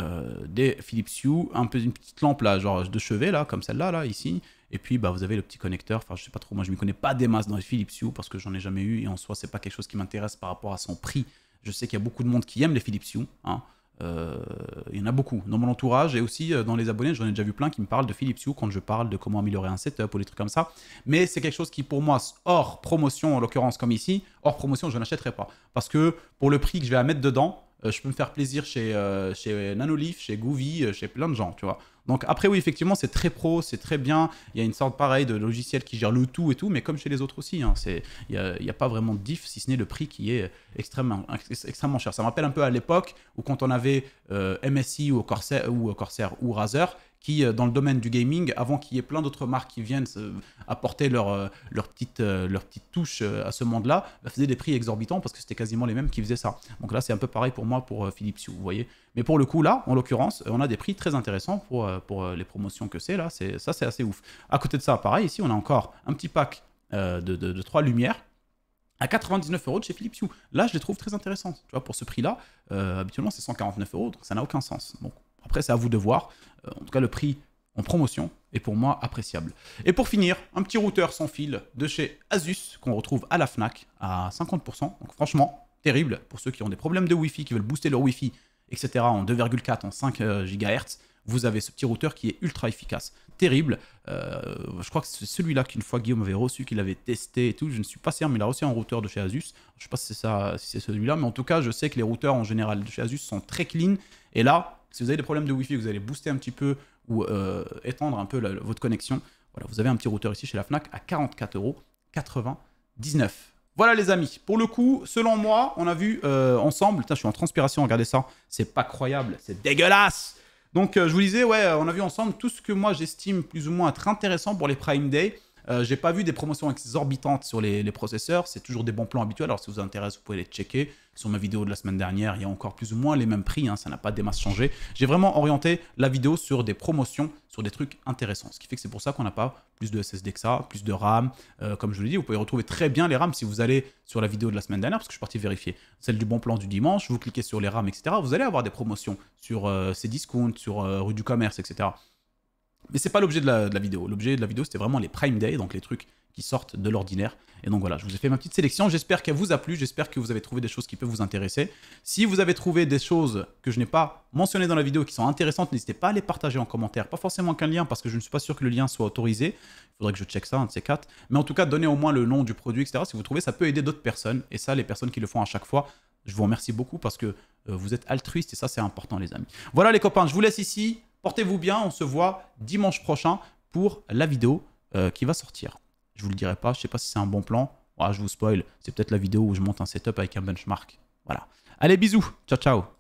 des Philips Hue, un peu une petite lampe là, genre de chevet là, comme celle-là, là, ici. Et puis bah, vous avez le petit connecteur, enfin je sais pas trop, moi je m'y connais pas des masses dans les Philips Hue parce que j'en ai jamais eu et en soi c'est pas quelque chose qui m'intéresse par rapport à son prix. Je sais qu'il y a beaucoup de monde qui aime les Philips Hue, hein. Il y en a beaucoup dans mon entourage et aussi dans les abonnés, j'en ai déjà vu plein qui me parlent de Philips Hue quand je parle de comment améliorer un setup ou des trucs comme ça. Mais c'est quelque chose qui pour moi, hors promotion en l'occurrence comme ici, hors promotion je n'achèterai pas. Parce que pour le prix que je vais à mettre dedans, je peux me faire plaisir chez Nanolith, chez Goovy, chez plein de gens, tu vois. Donc après oui, effectivement, c'est très pro, c'est très bien. Il y a une sorte pareil de logiciel qui gère le tout et tout, mais comme chez les autres aussi, hein, il n'y a pas vraiment de diff, si ce n'est le prix qui est extrêmement cher. Ça me rappelle un peu à l'époque où quand on avait MSI ou Corsair ou Razer, qui, dans le domaine du gaming, avant qu'il y ait plein d'autres marques qui viennent apporter leur petite touche à ce monde-là, bah, faisaient des prix exorbitants parce que c'était quasiment les mêmes qui faisaient ça. Donc là, c'est un peu pareil pour moi pour Philips Hue, vous voyez. Mais pour le coup, là, en l'occurrence, on a des prix très intéressants pour les promotions que c'est, là. Ça, c'est assez ouf. À côté de ça, pareil, ici, on a encore un petit pack de 3 lumières à 99 € de chez Philips Hue. Là, je les trouve très intéressantes. Tu vois, pour ce prix-là, habituellement, c'est 149 €, donc ça n'a aucun sens. Bon, après, c'est à vous de voir. En tout cas, le prix en promotion est pour moi appréciable. Et pour finir, un petit routeur sans fil de chez Asus qu'on retrouve à la Fnac à 50%. Donc franchement, terrible pour ceux qui ont des problèmes de Wi-Fi, qui veulent booster leur Wi-Fi, etc. en 2,4, en 5 GHz. Vous avez ce petit routeur qui est ultra efficace. Terrible. Je crois que c'est celui-là qu'une fois Guillaume avait reçu, qu'il avait testé et tout. Je ne suis pas sûr, mais il a reçu un routeur de chez Asus. Je ne sais pas si c'est ça, si c'est celui-là, mais en tout cas, je sais que les routeurs en général de chez Asus sont très clean. Et là, si vous avez des problèmes de Wi-Fi, vous allez booster un petit peu ou étendre un peu votre connexion, voilà, vous avez un petit routeur ici chez la Fnac à 44,99 €. Voilà les amis, pour le coup, selon moi, on a vu ensemble, putain, je suis en transpiration, regardez ça, c'est pas croyable, c'est dégueulasse. Donc je vous disais, ouais, on a vu ensemble tout ce que moi j'estime plus ou moins être intéressant pour les Prime Day. J'ai pas vu des promotions exorbitantes sur les processeurs, c'est toujours des bons plans habituels, alors si ça vous intéresse, vous pouvez les checker. Sur ma vidéo de la semaine dernière, il y a encore plus ou moins les mêmes prix, hein, ça n'a pas des masses changé. J'ai vraiment orienté la vidéo sur des promotions, sur des trucs intéressants, ce qui fait que c'est pour ça qu'on n'a pas plus de SSD que ça, plus de RAM. Comme je vous l'ai dit, vous pouvez retrouver très bien les RAM si vous allez sur la vidéo de la semaine dernière, parce que je suis parti vérifier celle du bon plan du dimanche, vous cliquez sur les RAM, etc. Vous allez avoir des promotions sur Cdiscount, sur rue du commerce, etc. Mais c'est pas l'objet de la vidéo. L'objet de la vidéo, c'était vraiment les Prime Day, donc les trucs qui sortent de l'ordinaire. Et donc voilà, je vous ai fait ma petite sélection. J'espère qu'elle vous a plu. J'espère que vous avez trouvé des choses qui peuvent vous intéresser. Si vous avez trouvé des choses que je n'ai pas mentionnées dans la vidéo qui sont intéressantes, n'hésitez pas à les partager en commentaire. Pas forcément qu'un lien, parce que je ne suis pas sûr que le lien soit autorisé. Il faudrait que je check ça, un de ces quatre. Mais en tout cas, donnez au moins le nom du produit, etc. Si vous trouvez, ça peut aider d'autres personnes. Et ça, les personnes qui le font à chaque fois, je vous remercie beaucoup parce que vous êtes altruistes et ça, c'est important, les amis. Voilà les copains, je vous laisse ici. Portez-vous bien, on se voit dimanche prochain pour la vidéo qui va sortir. Je vous le dirai pas, je sais pas si c'est un bon plan. Ouais, je vous spoil, c'est peut-être la vidéo où je monte un setup avec un benchmark. Voilà. Allez, bisous, ciao ciao.